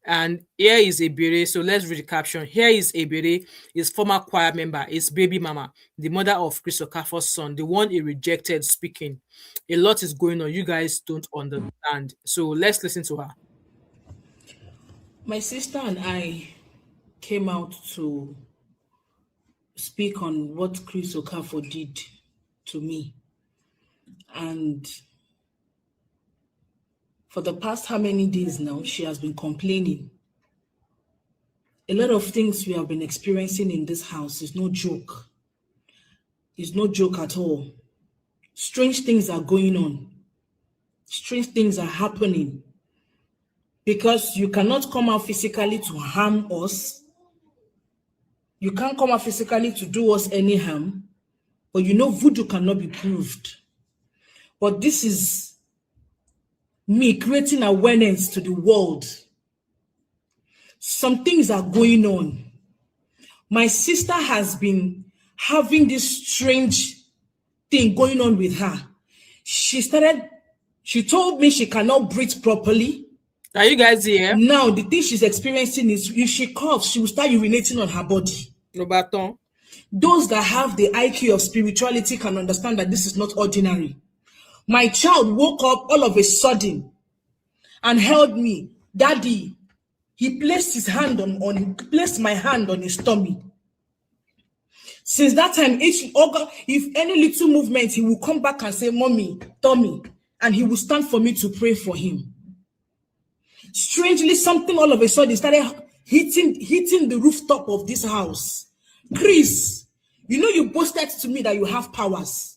S2: And here is Ebere. So let's read the caption. Here is Ebere, his former choir member, his baby mama, the mother of Chris Okafor's son, the one he rejected, speaking. A lot is going on. You guys don't understand. So let's listen to her.
S5: My sister and I came out to speak on what Chris Okafor did to me. And for the past how many days now, she has been complaining. A lot of things we have been experiencing in this house is no joke. It's no joke at all. Strange things are going on. Strange things are happening. Because you cannot come out physically to harm us. You can't come out physically to do us any harm. But you know voodoo cannot be proved. But this is me creating awareness to the world. Some things are going on. My sister has been having this strange thing going on with her. She told me she cannot breathe properly.
S2: Are you guys here?
S5: Now, the thing she's experiencing is if she coughs, she will start urinating on her body.
S2: No baton.
S5: Those that have the IQ of spirituality can understand that this is not ordinary. My child woke up all of a sudden and held me. Daddy, he placed his hand placed my hand on his tummy. Since that time, if any little movement, he will come back and say, Mommy, tummy, and he will stand for me to pray for him. Strangely, something all of a sudden started hitting the rooftop of this house. Chris, you know you boasted to me that you have powers.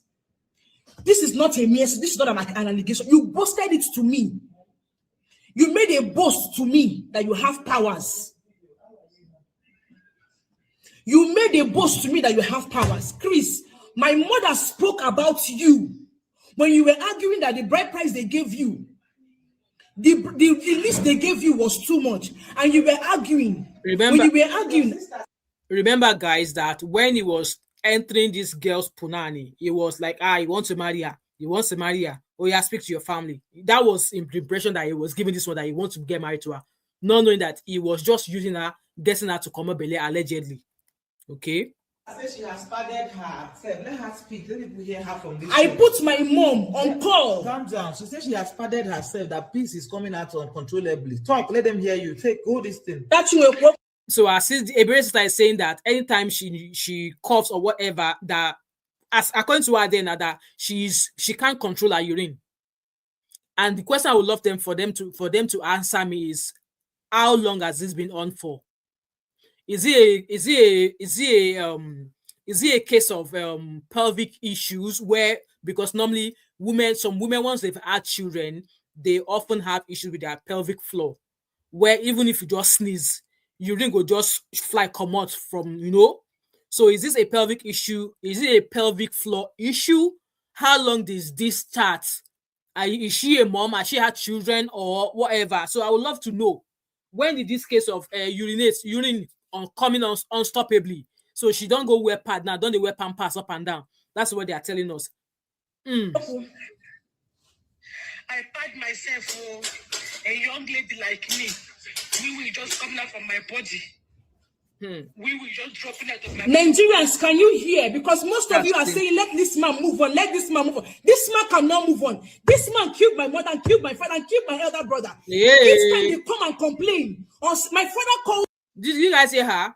S5: This is not a mere, this is not an allegation. You boasted it to me. You made a boast to me that you have powers. You made a boast to me that you have powers. Chris, my mother spoke about you when you were arguing that the bride price they gave you, the list they gave you was too much, and you were arguing.
S2: Remember, guys, that when he was entering this girl's punani, he was like, he wants to marry her. He wants to marry her. Oh, yeah, speak to your family. That was the impression that he was giving this one, that he wants to get married to her, not knowing that he was just using her, getting her to come up allegedly. Okay.
S6: I said she has padded herself. Let her speak. Let people hear her from this.
S5: I put my mom on call.
S6: Calm down. She said she has padded herself. That peace is coming out uncontrollably. Talk. Let them hear you. Go this thing.
S5: That's what.
S2: So our sister Ebere is saying that anytime she coughs or whatever, that as according to her then that she can't control her urine. And the question I would love for them to answer me is, how long has this been on for? Is it a case of pelvic issues where, because normally some women once they've had children, they often have issues with their pelvic floor, where even if you just sneeze, urine will just fly come out from, So is this a pelvic issue? Is it a pelvic floor issue? How long does this start? Is she a mom? Has she had children or whatever? So I would love to know, when did this case of urine coming unstoppably So she don't go wear pad now, don't they wear pampers up and down? That's what they are telling us.
S7: I pad myself for a young lady like me. We will just come out from my body. We will just drop it out of my
S5: Nigerians, can you hear? Because most of you are saying, let this man move on, let this man move on. This man cannot move on. This man killed my mother and killed my father and killed my elder brother. Each time they come and complain, my father called.
S2: Did you guys hear her?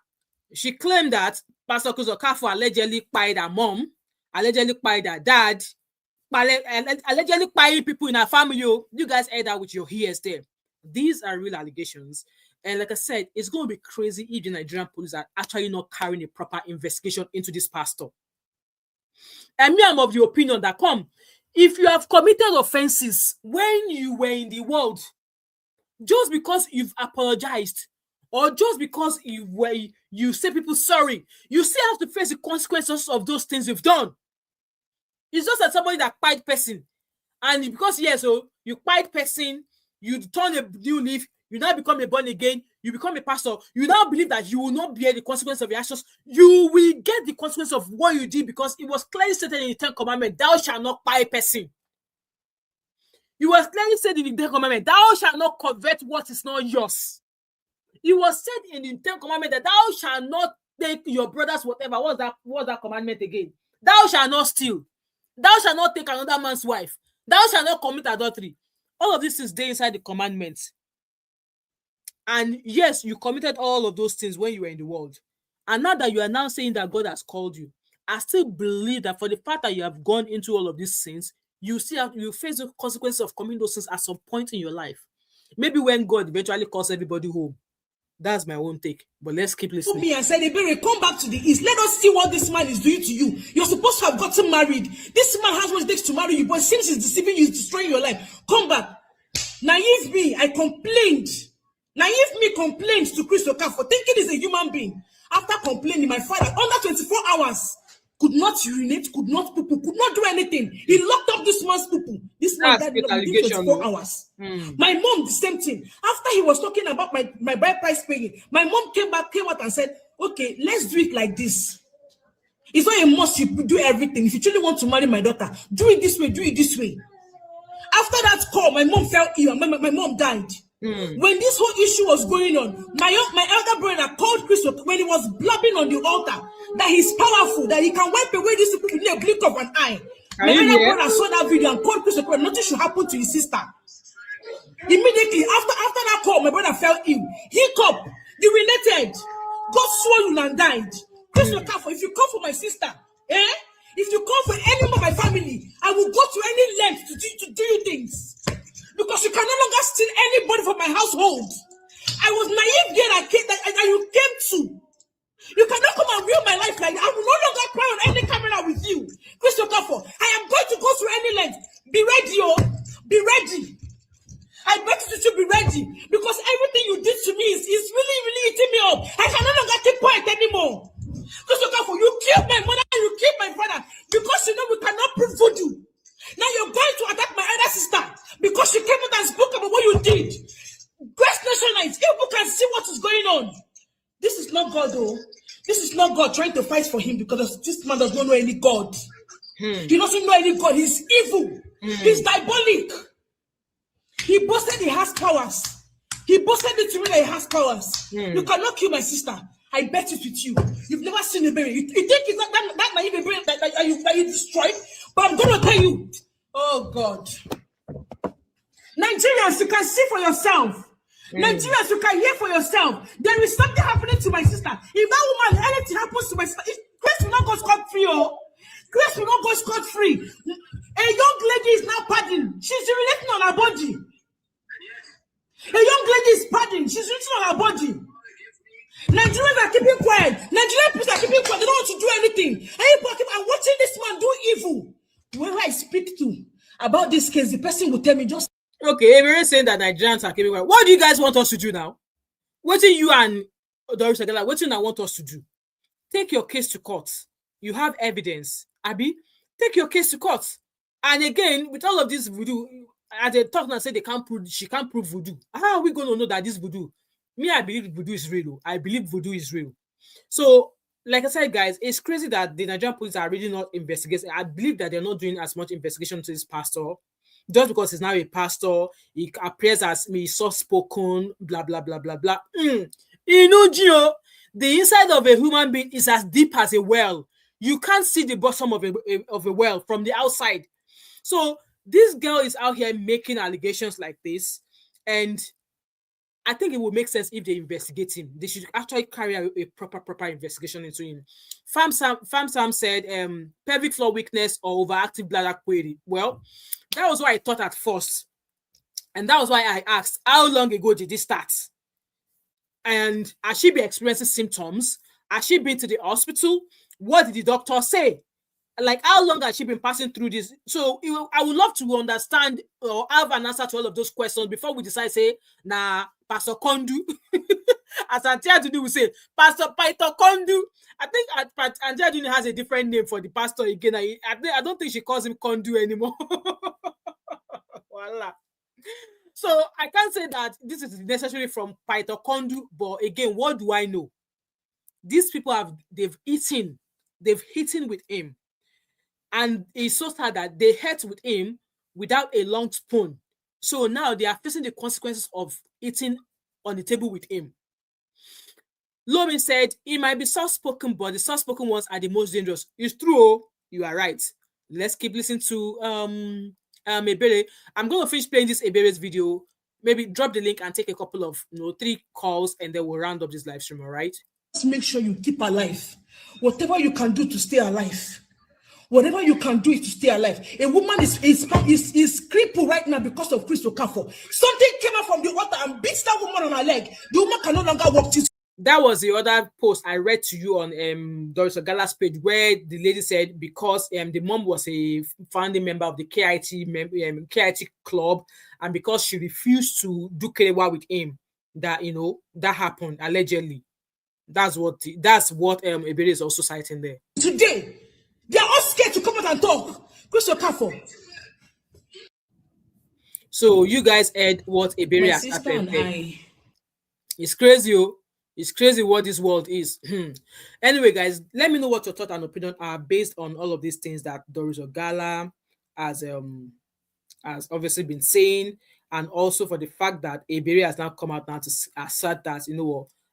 S2: She claimed that Pastor Chris Okafor allegedly pied her mom, allegedly pied her dad, allegedly pieing people in her family. You guys heard that with your ears there. These are real allegations. And like I said, it's going to be crazy if the Nigerian police are actually not carrying a proper investigation into this pastor. And me, I'm of the opinion that, if you have committed offenses when you were in the world, just because you've apologized, or just because you say people sorry, you still have to face the consequences of those things you've done. It's just that somebody that pied person, and because you pied person, you turn a new leaf, you now become a born again, you become a pastor, you now believe that you will not bear the consequence of your actions. You will get the consequence of what you did, because it was clearly stated in the 10th commandment, thou shalt not pie person. It was clearly said in the 10th commandment, thou shalt not covet what is not yours. It was said in the 10th commandment that thou shalt not take your brother's whatever. What's that commandment again? Thou shalt not steal. Thou shalt not take another man's wife. Thou shalt not commit adultery. All of this is there inside the commandments. And yes, you committed all of those things when you were in the world. And now that you are now saying that God has called you, I still believe that for the fact that you have gone into all of these sins, you face the consequences of committing those sins at some point in your life. Maybe when God eventually calls everybody home. That's my own take. But let's keep listening.
S5: Me and said, Ebere, come back to the east. Let us see what this man is doing to you. You're supposed to have gotten married. This man has what it takes to marry you, but it seems he's deceiving you, he's destroying your life. Come back. Naive me, I complained. Naive me complained to Chris Okafor, thinking he's a human being. After complaining, my father, under 24 hours, could not urinate, could not poo-poo, could not do anything. He locked up this man's poo-poo. This man died within 24 hours. My mom, the same thing. After he was talking about my bride price paying, my mom came out and said, okay, let's do it like this. It's not a must you do everything. If you truly want to marry my daughter, do it this way, do it this way. After that call, my mom fell ill. My mom died. When this whole issue was going on, my elder brother called Chris when he was blabbing on the altar that he's powerful, that he can wipe away this people in a blink of an eye. My elder brother saw that video and called Chris nothing should happen to his sister. Immediately after that call, my brother fell ill. Hiccup, urinated, got swollen and died. Chris Okafor, if you come for my sister, if you come for any of my family, I will go to any length to do you things. Because you can no longer steal anybody from my household. I was naive there that you came to. You cannot come and ruin my life like that. I will no longer cry on any camera with you. Chris Okafor, I am going to go through any length. Be ready, be ready. I beg you to be ready. Because everything you did to me is really, really eating me up. I can no longer keep quiet anymore. Chris Okafor, you killed my mother and you killed my father. Because you know we cannot prove voodoo. Now you're going to attack my elder sister because she came out and spoke about what you did. Grace Nationalites, people can see what is going on. This is not God, though. This is not God trying to fight for him because this man does not know any God. He doesn't know any God. He's evil. He's diabolic. He boasted he has powers. He boasted it to me that he has powers. You cannot kill my sister. I bet it with you. You've never seen Ebere. You think it's not that naive Ebere that you destroyed? But I'm going to tell you. Oh, God. Nigerians, you can see for yourself. Nigerians, you can hear for yourself. There is something happening to my sister. If that woman, anything happens to my sister, Grace will not go scot-free. Grace will not go scot-free. A young lady is now padding. She's urinating on her body. A young lady is padding. She's urinating on her body. Nigerians are keeping quiet. Nigerian people are keeping quiet. They don't want to do anything. And people are watching this man do evil. Whoever I speak to about this case, the person will tell me just.
S2: Okay, Ebere saying that Nigerians are keeping quiet. What do you guys want us to do now? What do you and Doris Agala, what do you want us to do? Take your case to court. You have evidence. Abi, take your case to court. And again, with all of this voodoo, as they talk and say she can't prove voodoo. How are we going to know that this voodoo? Me, I believe voodoo is real. I believe voodoo is real. So like I said, guys, it's crazy that the Nigerian police are really not investigating. I believe that they're not doing as much investigation to this pastor. Just because he's now a pastor, he appears as me soft-spoken, blah, blah, blah, blah, blah. You know, Gio, the inside of a human being is as deep as a well. You can't see the bottom of a well from the outside. So this girl is out here making allegations like this, and I think it would make sense if they investigate him. They should actually carry out a proper investigation into him. Fam Sam said, pelvic floor weakness or overactive bladder query. Well, that was what I thought at first. And that was why I asked, how long ago did this start? And has she been experiencing symptoms? Has she been to the hospital? What did the doctor say? Like, how long has she been passing through this? So I would love to understand or have an answer to all of those questions before we decide, say, nah, Pastor Kondu. As Antia Duni will say, Pastor Kondu. I think Antia Duni has a different name for the pastor again. I don't think she calls him Kondu anymore. Voila. So I can't say that this is necessarily from Paito Kondu, but again, what do I know? These people they've eaten with him. And it's so sad that they ate with him without a long spoon. So now they are facing the consequences of eating on the table with him. Lomin said, he might be soft-spoken, but the soft-spoken ones are the most dangerous. It's true. You are right. Let's keep listening to Ebere. I'm going to finish playing this Ebere's video. Maybe drop the link and take a couple of 3 calls, and then we'll round up this live stream, all right?
S5: Just make sure you keep alive. Whatever you can do to stay alive. Whatever you can do is to stay alive. A woman is crippled right now because of Chris Okafor. Something came out from the water and beats that woman on her leg. The woman can no longer walk.
S2: That was the other post I read to you on Doris Ogala's page, where the lady said because the mom was a founding member of the KIT club, and because she refused to do kerewa with him, that that happened allegedly. That's what Ebere is also citing there.
S5: Today, they are all scared to come out and talk. Chris Okafor.
S2: So you guys heard what Ebere has said. It's crazy. It's crazy what this world is. Anyway, guys, let me know what your thoughts and opinion are based on all of these things that Doris Ogala has obviously been saying, and also for the fact that Ebere has now come out now to assert that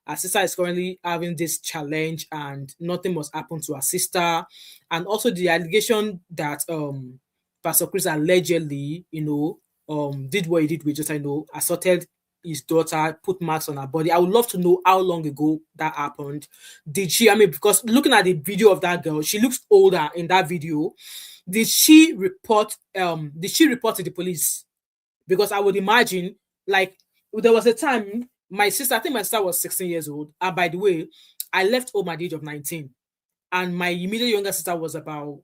S2: her sister is currently having this challenge and nothing must happen to her sister, and also the allegation that Pastor Chris allegedly did what he did with just assaulted his daughter, put marks on her body. I would love to know how long ago that happened. Did she, because looking at the video of that girl, she looks older in that video. Did she report to the police? Because I would imagine, like, there was a time I think my sister was 16 years old. And by the way, I left home at the age of 19. And my immediate younger sister was about,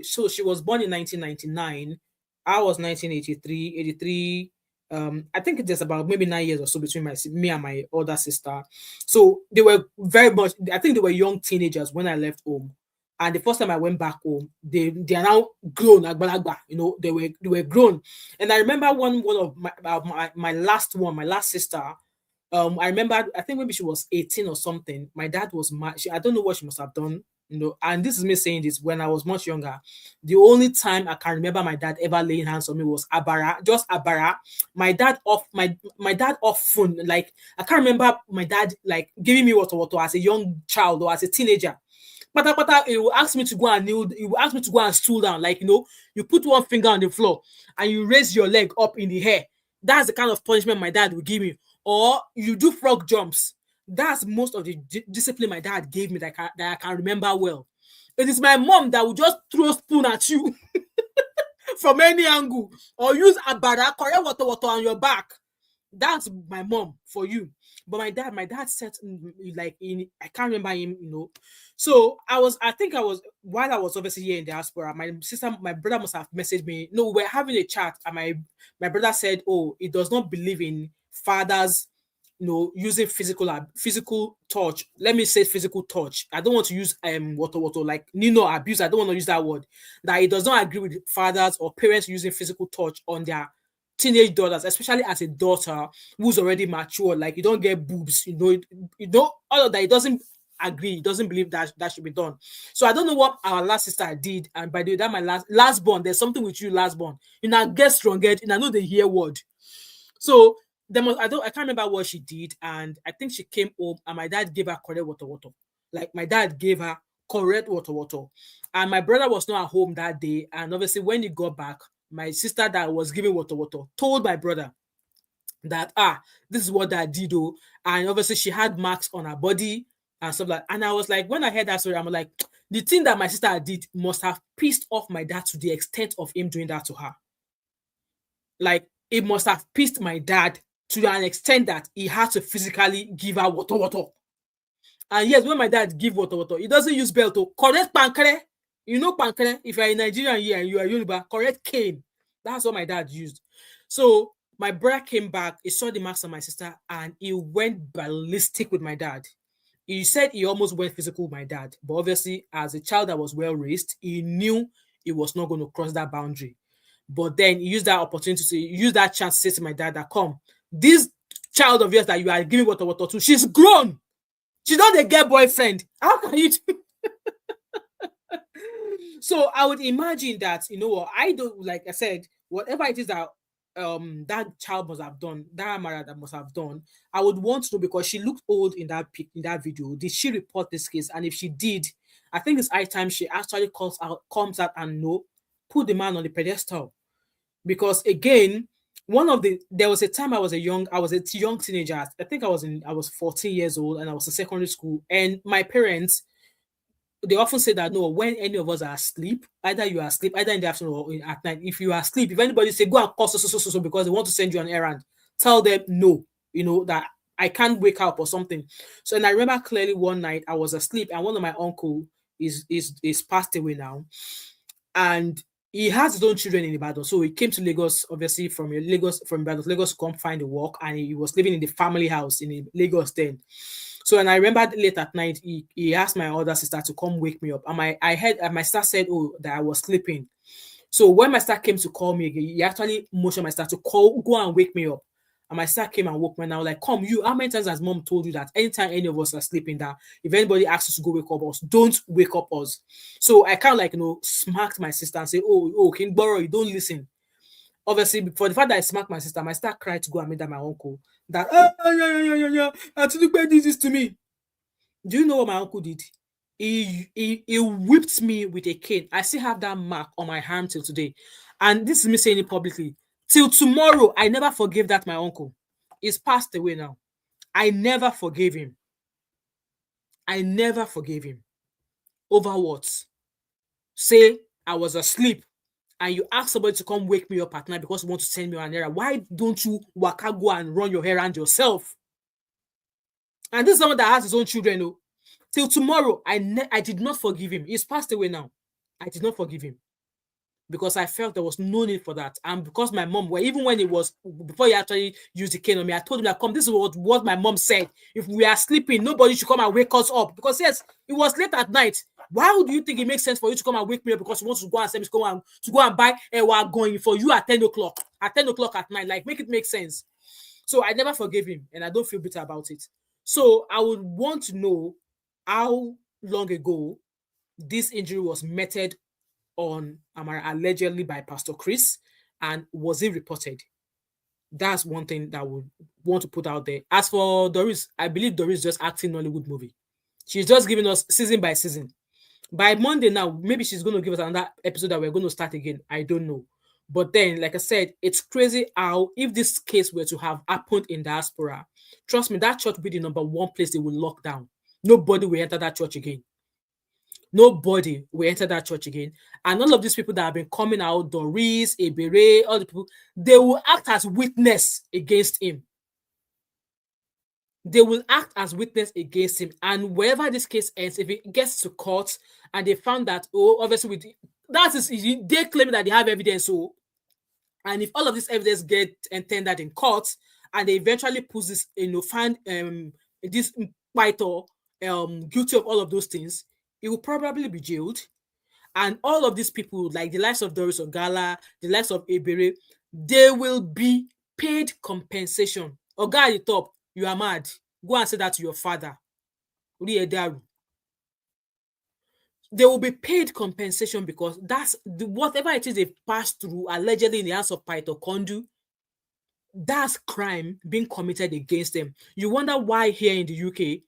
S2: so she was born in 1999. I was 1983, 83. I think there's about maybe 9 years or so between me and my older sister. So they were very much, I think they were young teenagers when I left home. And the first time I went back home, they are now grown, they were grown. And I remember one of my last sister. I remember, I think maybe she was 18 or something. My dad was mad. I don't know what she must have done. And this is me saying this when I was much younger. The only time I can remember my dad ever laying hands on me was just Abara. My dad often, like, I can't remember my dad like giving me water as a young child or as a teenager. But he will ask me to go and kneel. He will ask me to go and stool down. Like, you put one finger on the floor and you raise your leg up in the air. That's the kind of punishment my dad would give me. Or you do frog jumps. That's most of the discipline my dad gave me that I can remember well. It is my mom that will just throw a spoon at you from any angle, or use abara, correct water on your back. That's my mom for you. But my dad said, like, I can't remember him, So I think while I was obviously here in diaspora, my brother must have messaged me. No, we're having a chat, and my brother said, oh, he does not believe in fathers, using physical touch. Let me say physical touch. I don't want to use like abuse. I don't want to use that word. That he does not agree with fathers or parents using physical touch on their teenage daughters, especially as a daughter who's already mature. Like, you don't get boobs, all of that. It doesn't agree. He doesn't believe that that should be done. So I don't know what our last sister did. And by the way, that my last born, there's something with you, last born. You know, get stronger, and I know they hear word. So I can't remember what she did, and I think she came home and my dad gave her correct water. Like my dad gave her correct water. And my brother was not at home that day. And obviously when he got back, my sister that was giving water told my brother that this is what that did, oh. And obviously she had marks on her body and stuff like that. And I was like, when I heard that story, I'm like, the thing that my sister did must have pissed off my dad to the extent of him doing that to her. Like, it must have pissed my dad to an extent that he had to physically give her water. And yes, when my dad give water, he doesn't use belt to correct pankere. You know pankere, if you're in Nigerian here and you are Yoruba, correct cane. That's what my dad used. So my brother came back, he saw the marks on my sister, and he went ballistic with my dad. He said he almost went physical with my dad. But obviously, as a child that was well raised, he knew he was not going to cross that boundary. But then he used that opportunity to use that chance to say to my dad that, come, this child of yours that you are giving water to, she's grown. She don't get boyfriend. How can you do? So I would imagine that, you know what, I don't, like I said, whatever it is that that child must have done, that Amara that must have done, I would want to know, because she looked old in that video. Did she report this case? And if she did, I think it's high time she actually comes out and put the man on the pedestal. Because again, there was a time I was a young teenager. I think I was 14 years old and I was in secondary school. And my parents, they often say that, no, when any of us are asleep, either you are asleep, either in the afternoon or at night, if you are asleep, if anybody say, go and call so because they want to send you an errand, tell them no, that I can't wake up or something. So, and I remember clearly one night I was asleep and one of my uncle is passed away now. And he has his own children in Ibadan. So he came to Lagos, obviously from Lagos to come find a work, and he was living in the family house in Lagos then. So, and I remember late at night, he asked my older sister to come wake me up. And I heard my sister said, that I was sleeping. So when my sister came to call me again, he actually motioned my sister to go and wake me up. And my sister came and woke me, and I was like, come, how many times has mom told you that anytime any of us are sleeping, that if anybody asks us to go wake up us, don't wake up us? So I kind of smacked my sister and say, King Boro, you don't listen. Obviously, for the fact that I smacked my sister cried to go and meet my uncle. That, did this to me. Do you know what my uncle did? He whipped me with a cane. I still have that mark on my arm till today. And this is me saying it publicly. Till tomorrow, I never forgave that my uncle. He's passed away now. I never forgave him. Over what? Say I was asleep and you ask somebody to come wake me up at night because you want to send me on an errand. Why don't you waka go and run your errand yourself? And this is someone that has his own children. Till tomorrow, I did not forgive him. He's passed away now. I did not forgive him because I felt there was no need for that. And because my mom, even when before he actually used the cane on me, I told him that, come, this is what my mom said. If we are sleeping, nobody should come and wake us up. Because yes, it was late at night. Why do you think it makes sense for you to come and wake me up because you want to go and send me to go and buy a wagon for you at 10 o'clock? At 10 o'clock at night, like, make it make sense. So I never forgave him, and I don't feel bitter about it. So I would want to know how long ago this injury was meted on Amara, allegedly by Pastor Chris, and was it reported? That's one thing that I would want to put out there. As for Doris, I believe Doris is just acting Nollywood movie. She's just giving us season by season. By Monday now, maybe she's going to give us another episode that we're going to start again. I don't know. But then, like I said, it's crazy how, if this case were to have happened in diaspora, trust me, that church will be the number one place they will lock down. Nobody will enter that church again. Nobody will enter that church again. And all of these people that have been coming out, Doris, Ebere, all the people, they will act as witness against him. They will act as witness against him. And wherever this case ends, if it gets to court and they found that, obviously, they claim that they have evidence. And if all of this evidence get entered in court and they eventually put this, find this fighter guilty of all of those things, he will probably be jailed. And all of these people, like the likes of Doris Ogala, the likes of Ebere, they will be paid compensation. Oga at the top, you are mad. Go and say that to your father. they will be paid compensation because that's whatever it is they passed through allegedly in the hands of Paito Kondu. That's crime being committed against them. You wonder why here in the UK,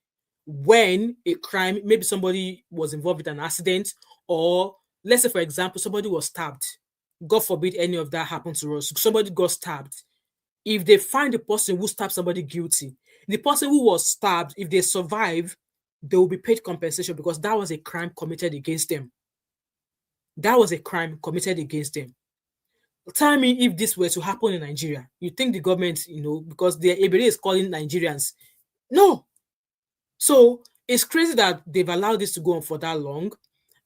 S2: when a crime, maybe somebody was involved with an accident, or let's say, for example, somebody was stabbed. God forbid any of that happened to us. Somebody got stabbed. If they find the person who stabbed somebody guilty, the person who was stabbed, if they survive, they will be paid compensation because that was a crime committed against them. That was a crime committed against them. Tell me if this were to happen in Nigeria, you think the government, because the Ebere is calling Nigerians? No. So it's crazy that they've allowed this to go on for that long.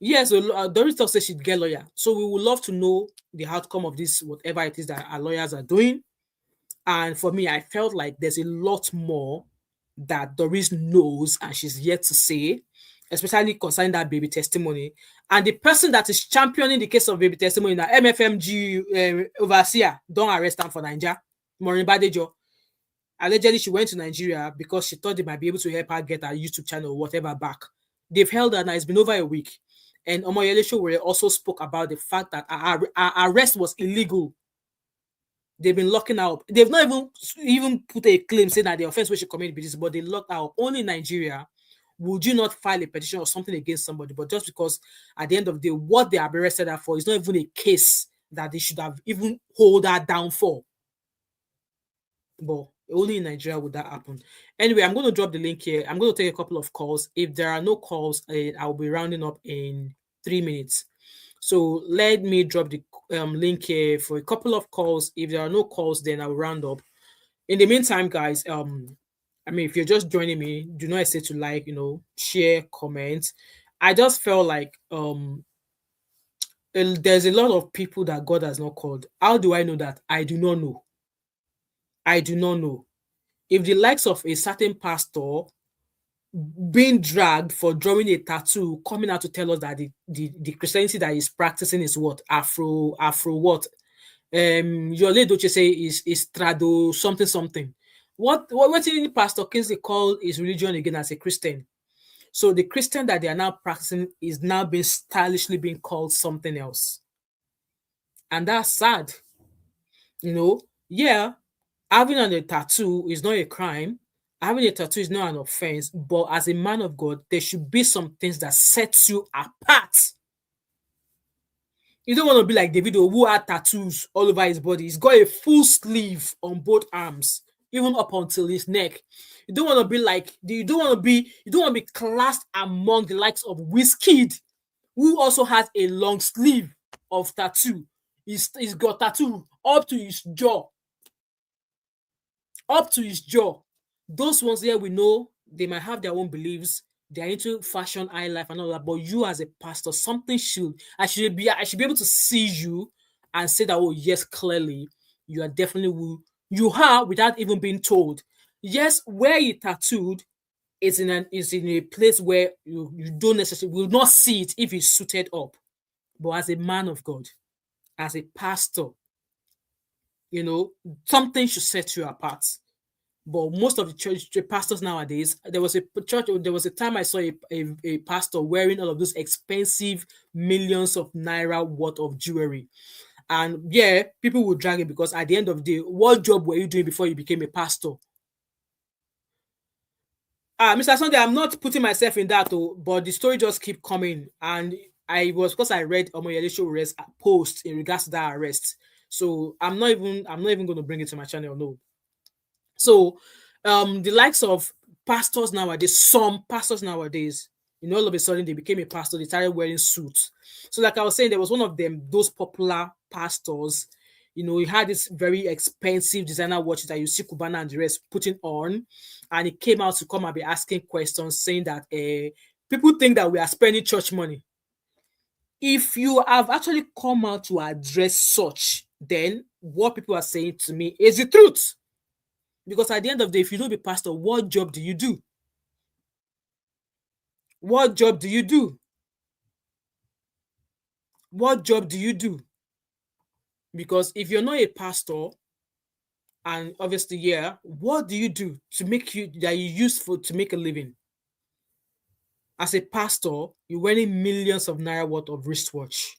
S2: Yes, Doris says she'd get a lawyer. So we would love to know the outcome of this, whatever it is that our lawyers are doing. And for me, I felt like there's a lot more that Doris knows and she's yet to say, especially concerning that baby testimony. And the person that is championing the case of baby testimony, now MFMG overseer, don't arrest them for Nigeria. Maureen Badejo. Allegedly, she went to Nigeria because she thought they might be able to help her get her YouTube channel or whatever back. They've held her now. It's been over a week. And Omoyele Sowore also spoke about the fact that our arrest was illegal. They've been locking her up. They've not even put a claim saying that the offense which she committed this, but they locked her up. Only in Nigeria would you not file a petition or something against somebody, but just because at the end of the day, what they have arrested her for is not even a case that they should have even hold her down for. But only in Nigeria would that happen. Anyway, I'm going to drop the link here. I'm going to take a couple of calls. If there are no calls, I'll be rounding up in 3 minutes. So let me drop the link here for a couple of calls. If there are no calls, then I'll round up. In the meantime, guys, if you're just joining me, do not hesitate to like, share, comment. I just felt like there's a lot of people that God has not called. How do I know that? I do not know. I do not know. If the likes of a certain pastor being dragged for drawing a tattoo, coming out to tell us that the Christianity that he's practicing is what? Afro what? Yole Doche say is trado something. What did Pastor Kingsley call his religion again as a Christian? So the Christian that they are now practicing is now being stylishly being called something else. And that's sad. Yeah, having a tattoo is not a crime. Having a tattoo is not an offense. But as a man of God, there should be some things that sets you apart. You don't want to be like Davido, who had tattoos all over his body. He's got a full sleeve on both arms, even up until his neck. You don't want to be like, you don't want to be classed among the likes of Wizkid, who also has a long sleeve of tattoo. He's got tattoo up to his jaw. Up to his jaw. Those ones here, we know they might have their own beliefs. They're into fashion, high life, and all that. But you, as a pastor, something I should be able to see you and say that, oh yes, clearly you are definitely you are without even being told. Yes, where you tattooed is in a place where you don't necessarily will not see it if it's suited up. But as a man of God, as a pastor, something should set you apart. But most of the church pastors nowadays, there was a time I saw a pastor wearing all of those expensive millions of naira worth of jewelry. And yeah, people would drag it because at the end of the day, what job were you doing before you became a pastor? Mr. Sunday, I'm not putting myself in that, but the story just keep coming. And because I read Omoyele Sowore's post in regards to that arrest. So I'm not even going to bring it to my channel, no. So the likes of pastors nowadays, some pastors nowadays, all of a sudden they became a pastor, they started wearing suits. So like I was saying, there was one of them, those popular pastors, he had this very expensive designer watch that you see Cubana and the rest putting on, and he came out to come and be asking questions saying that people think that we are spending church money. If you have actually come out to address such, then what people are saying to me is the truth. Because at the end of the day, if you don't be pastor, what job do you do? What job do you do? What job do you do? Because if you're not a pastor, and obviously, what do you do to make that you're useful to make a living? as a pastor, you're wearing millions of naira worth of wristwatch.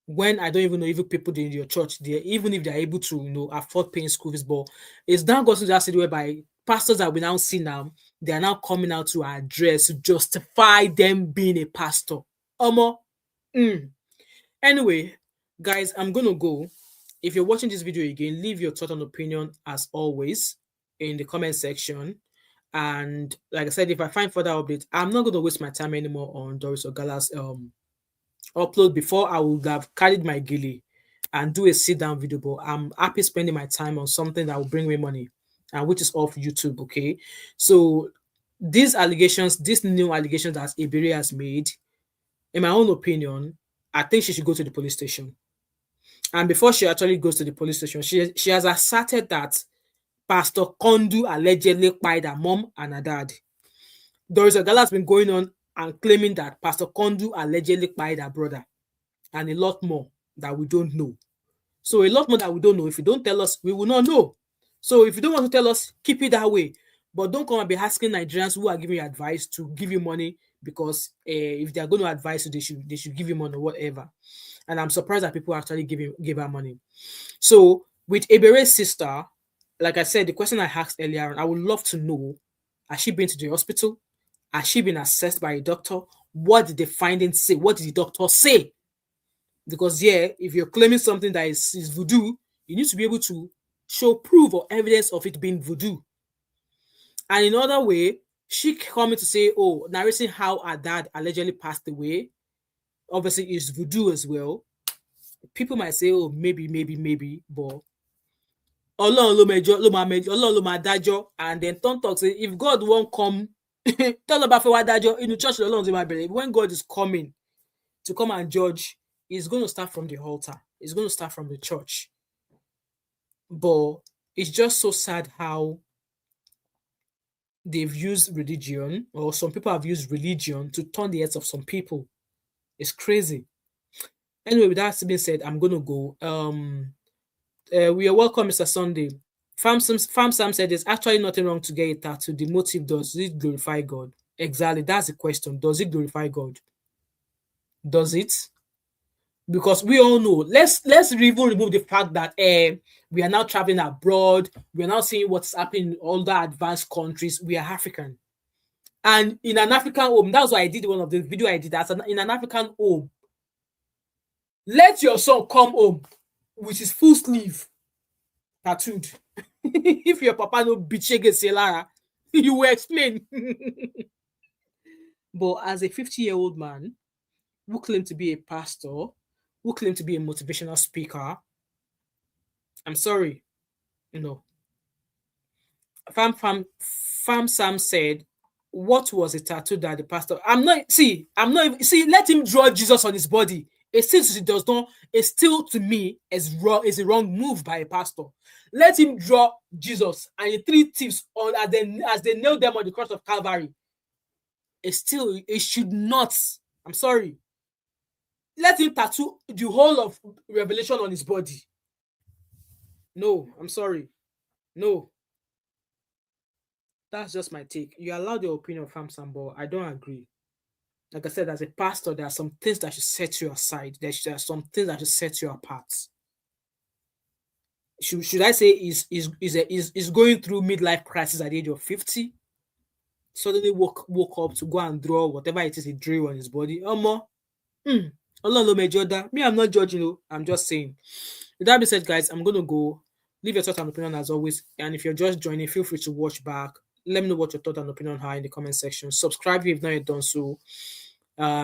S2: When I don't even know if people in your church, even if they're able to, afford paying school fees, but it's now gotten to that stage whereby pastors that we now see now, they are now coming out to address, to justify them being a pastor. Anyway, guys, I'm gonna go. If you're watching this video again, leave your thought and opinion as always in the comment section. And like I said, if I find further updates, I'm not gonna waste my time anymore on Doris Ogala's upload. Before I would have carried my gilly and do a sit-down video, but I'm happy spending my time on something that will bring me money, and which is off YouTube. Okay, so these new allegations that Ebere has made, in my own opinion, I think she should go to the police station. And before she actually goes to the police station, she has asserted that Pastor Kondu allegedly killed her mom and her dad. Doris Ogala has been going on and claiming that Pastor Kondu allegedly killed her brother, and a lot more that we don't know. So a lot more that we don't know. If you don't tell us, we will not know. So if you don't want to tell us, keep it that way. But don't come and be asking Nigerians who are giving you advice to give you money, because if they are going to advise you, they should give you money or whatever. And I'm surprised that people actually give her money. So with Ebere's sister, like I said, the question I asked earlier, I would love to know, has she been to the hospital? Has she been assessed by a doctor? What did the findings say? What did the doctor say? Because if you're claiming something that is voodoo, you need to be able to show proof or evidence of it being voodoo. And in other way, she coming to say, narrating how her dad allegedly passed away, obviously is voodoo as well. People might say, maybe, but and then don't talk say, if God won't come, tell about in the church alone, when God is coming to come and judge, it's going to start from the altar. It's going to start from the church. But it's just so sad how they've used religion, or some people have used religion to turn the heads of some people. It's crazy. Anyway, with that being said, I'm going to go. We are welcome, Mr. Sunday. Farm Sam said there's actually nothing wrong to get a tattoo. The motive, does it glorify God? Exactly, that's the question. Does it glorify God? Does it? Because we all know, let's even remove the fact that we are now traveling abroad, we are now seeing what's happening in all the advanced countries. We are African, and in an African home, that's why I did one of the video I did. In an African home, let your son come home with his full sleeve tattooed. If your papa no bichege selara, you will explain. But as a 50-year-old man who claimed to be a pastor, who claimed to be a motivational speaker, I'm sorry, Farm Sam said, what was a tattoo that the pastor? Let him draw Jesus on his body. It still to me is a wrong move by a pastor. Let him draw Jesus and the three thieves on as they nailed them on the cross of Calvary. It should not. I'm sorry. Let him tattoo the whole of Revelation on his body. No, I'm sorry. No. That's just my take. You allowed your opinion from Sambo. I don't agree. Like I said, as a pastor, there are some things that should set you aside. There are some things that should set you apart. Should I say is going through midlife crisis at the age of 50? Suddenly woke up to go and draw whatever it is he drew on his body. Me, I'm not judging you. I'm just saying. With that being said, guys, I'm gonna go. Leave your thoughts and opinion as always. And if you're just joining, feel free to watch back. Let me know what your thoughts and opinion are in the comment section. Subscribe if you've not yet done so.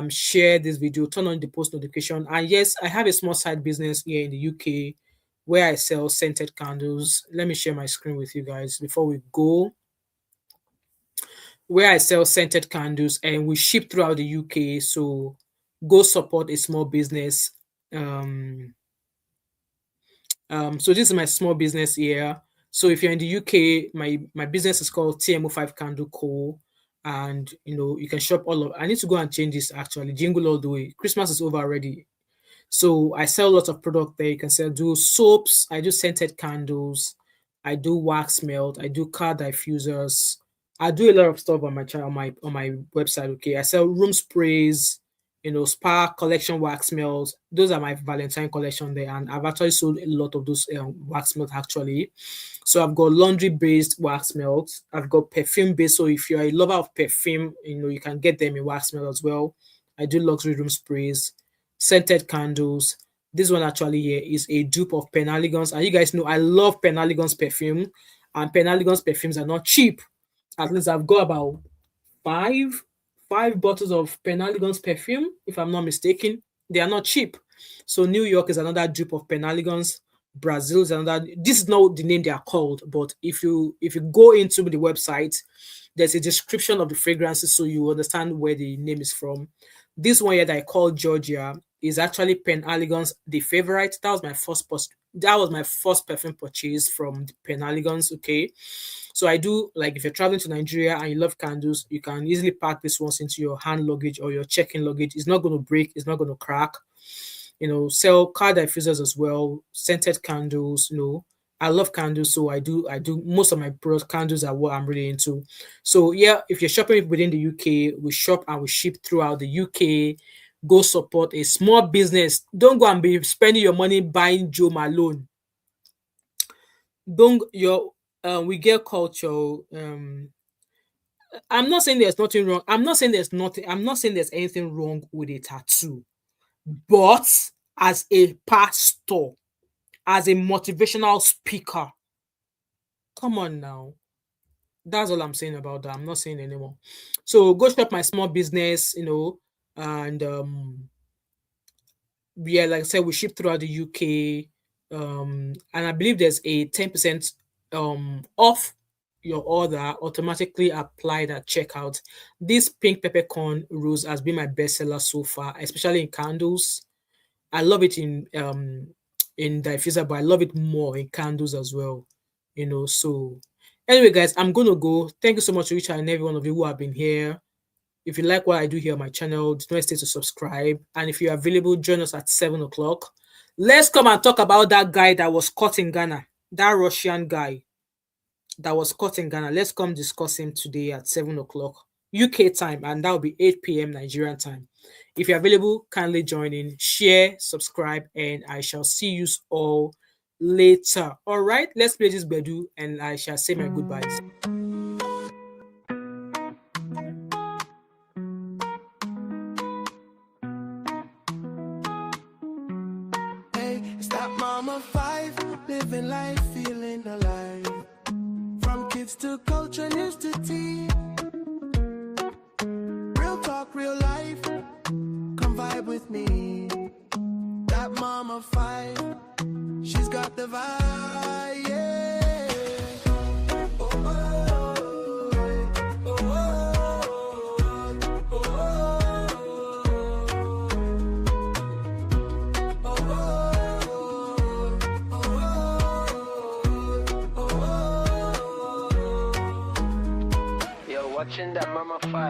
S2: Share this video. Turn on the post notification. And yes, I have a small side business here in the UK where I sell scented candles. Let me share my screen with you guys before we go. Where I sell scented candles and we ship throughout the UK. So go support a small business. So this is my small business here. So if you're in the UK, my business is called TMO5 Candle Co. And you can shop all of. I need to go and change this actually. Jingle all the way. Christmas is over already. So I sell lots of product there. You can do soaps. I do scented candles. I do wax melt. I do car diffusers. I do a lot of stuff on my channel, on my website. Okay, I sell room sprays, spa collection wax melts. Those are my Valentine collection there, and I've actually sold a lot of those wax melts actually. So I've got laundry based wax melts. I've got perfume based. So if you're a lover of perfume, you can get them in wax melt as well. I do luxury room sprays, scented candles. This one actually here is a dupe of Penhaligon's, and you guys know I love Penhaligon's perfume, and Penhaligon's perfumes are not cheap. At least I've got about five bottles of Penhaligon's perfume, if I'm not mistaken. They are not cheap. So New York is another dupe of Penhaligon's. Brazil is another. This is not the name they are called, but if you go into the website, there's a description of the fragrances, so you understand where the name is from. This one here that I call Georgia is actually Penhaligon's The Favorite. That was my first perfume purchase from Penhaligon's. Okay, so I do, like, if you're traveling to Nigeria and you love candles, you can easily pack this ones into your hand luggage or your check-in luggage. It's not going to break, it's not going to crack. Sell car diffusers as well, scented candles. I love candles, so I do most of my product candles are what I'm really into. So yeah, if you're shopping within the UK, we shop and we ship throughout the UK. Go support a small business. Don't go and be spending your money buying Joe Malone. We get culture. I'm not saying there's nothing wrong. I'm not saying there's anything wrong with a tattoo. But as a pastor, as a motivational speaker, come on now. That's all I'm saying about that. I'm not saying anymore. So go shop my small business, and yeah, like I said, we ship throughout the UK. And I believe there's a 10% off your order automatically applied at checkout. This pink peppercorn rose has been my bestseller so far, especially in candles. I love it in diffuser, but I love it more in candles as well. So anyway, guys, I'm gonna go. Thank you so much to each and every one of you who have been here. If you like what I do here on my channel, don't hesitate to subscribe. And if you're available, join us at 7 o'clock. Let's come and talk about that guy that was caught in Ghana, that Russian guy that was caught in Ghana. Let's come discuss him today at 7 o'clock UK time, and that will be 8 p.m. Nigerian time. If you're available, kindly join in, share, subscribe, and I shall see you all later. All right, let's play this Bedu, and I shall say my goodbyes.
S8: Hey, it's that mama 5, living life, feeling alive. From kids to culture, news to tea. Real talk, real life. Come vibe with me. That mama 5, she's got the vibe, yeah. Oh, oh, oh, oh, oh,
S1: Yo, watching that mama 5.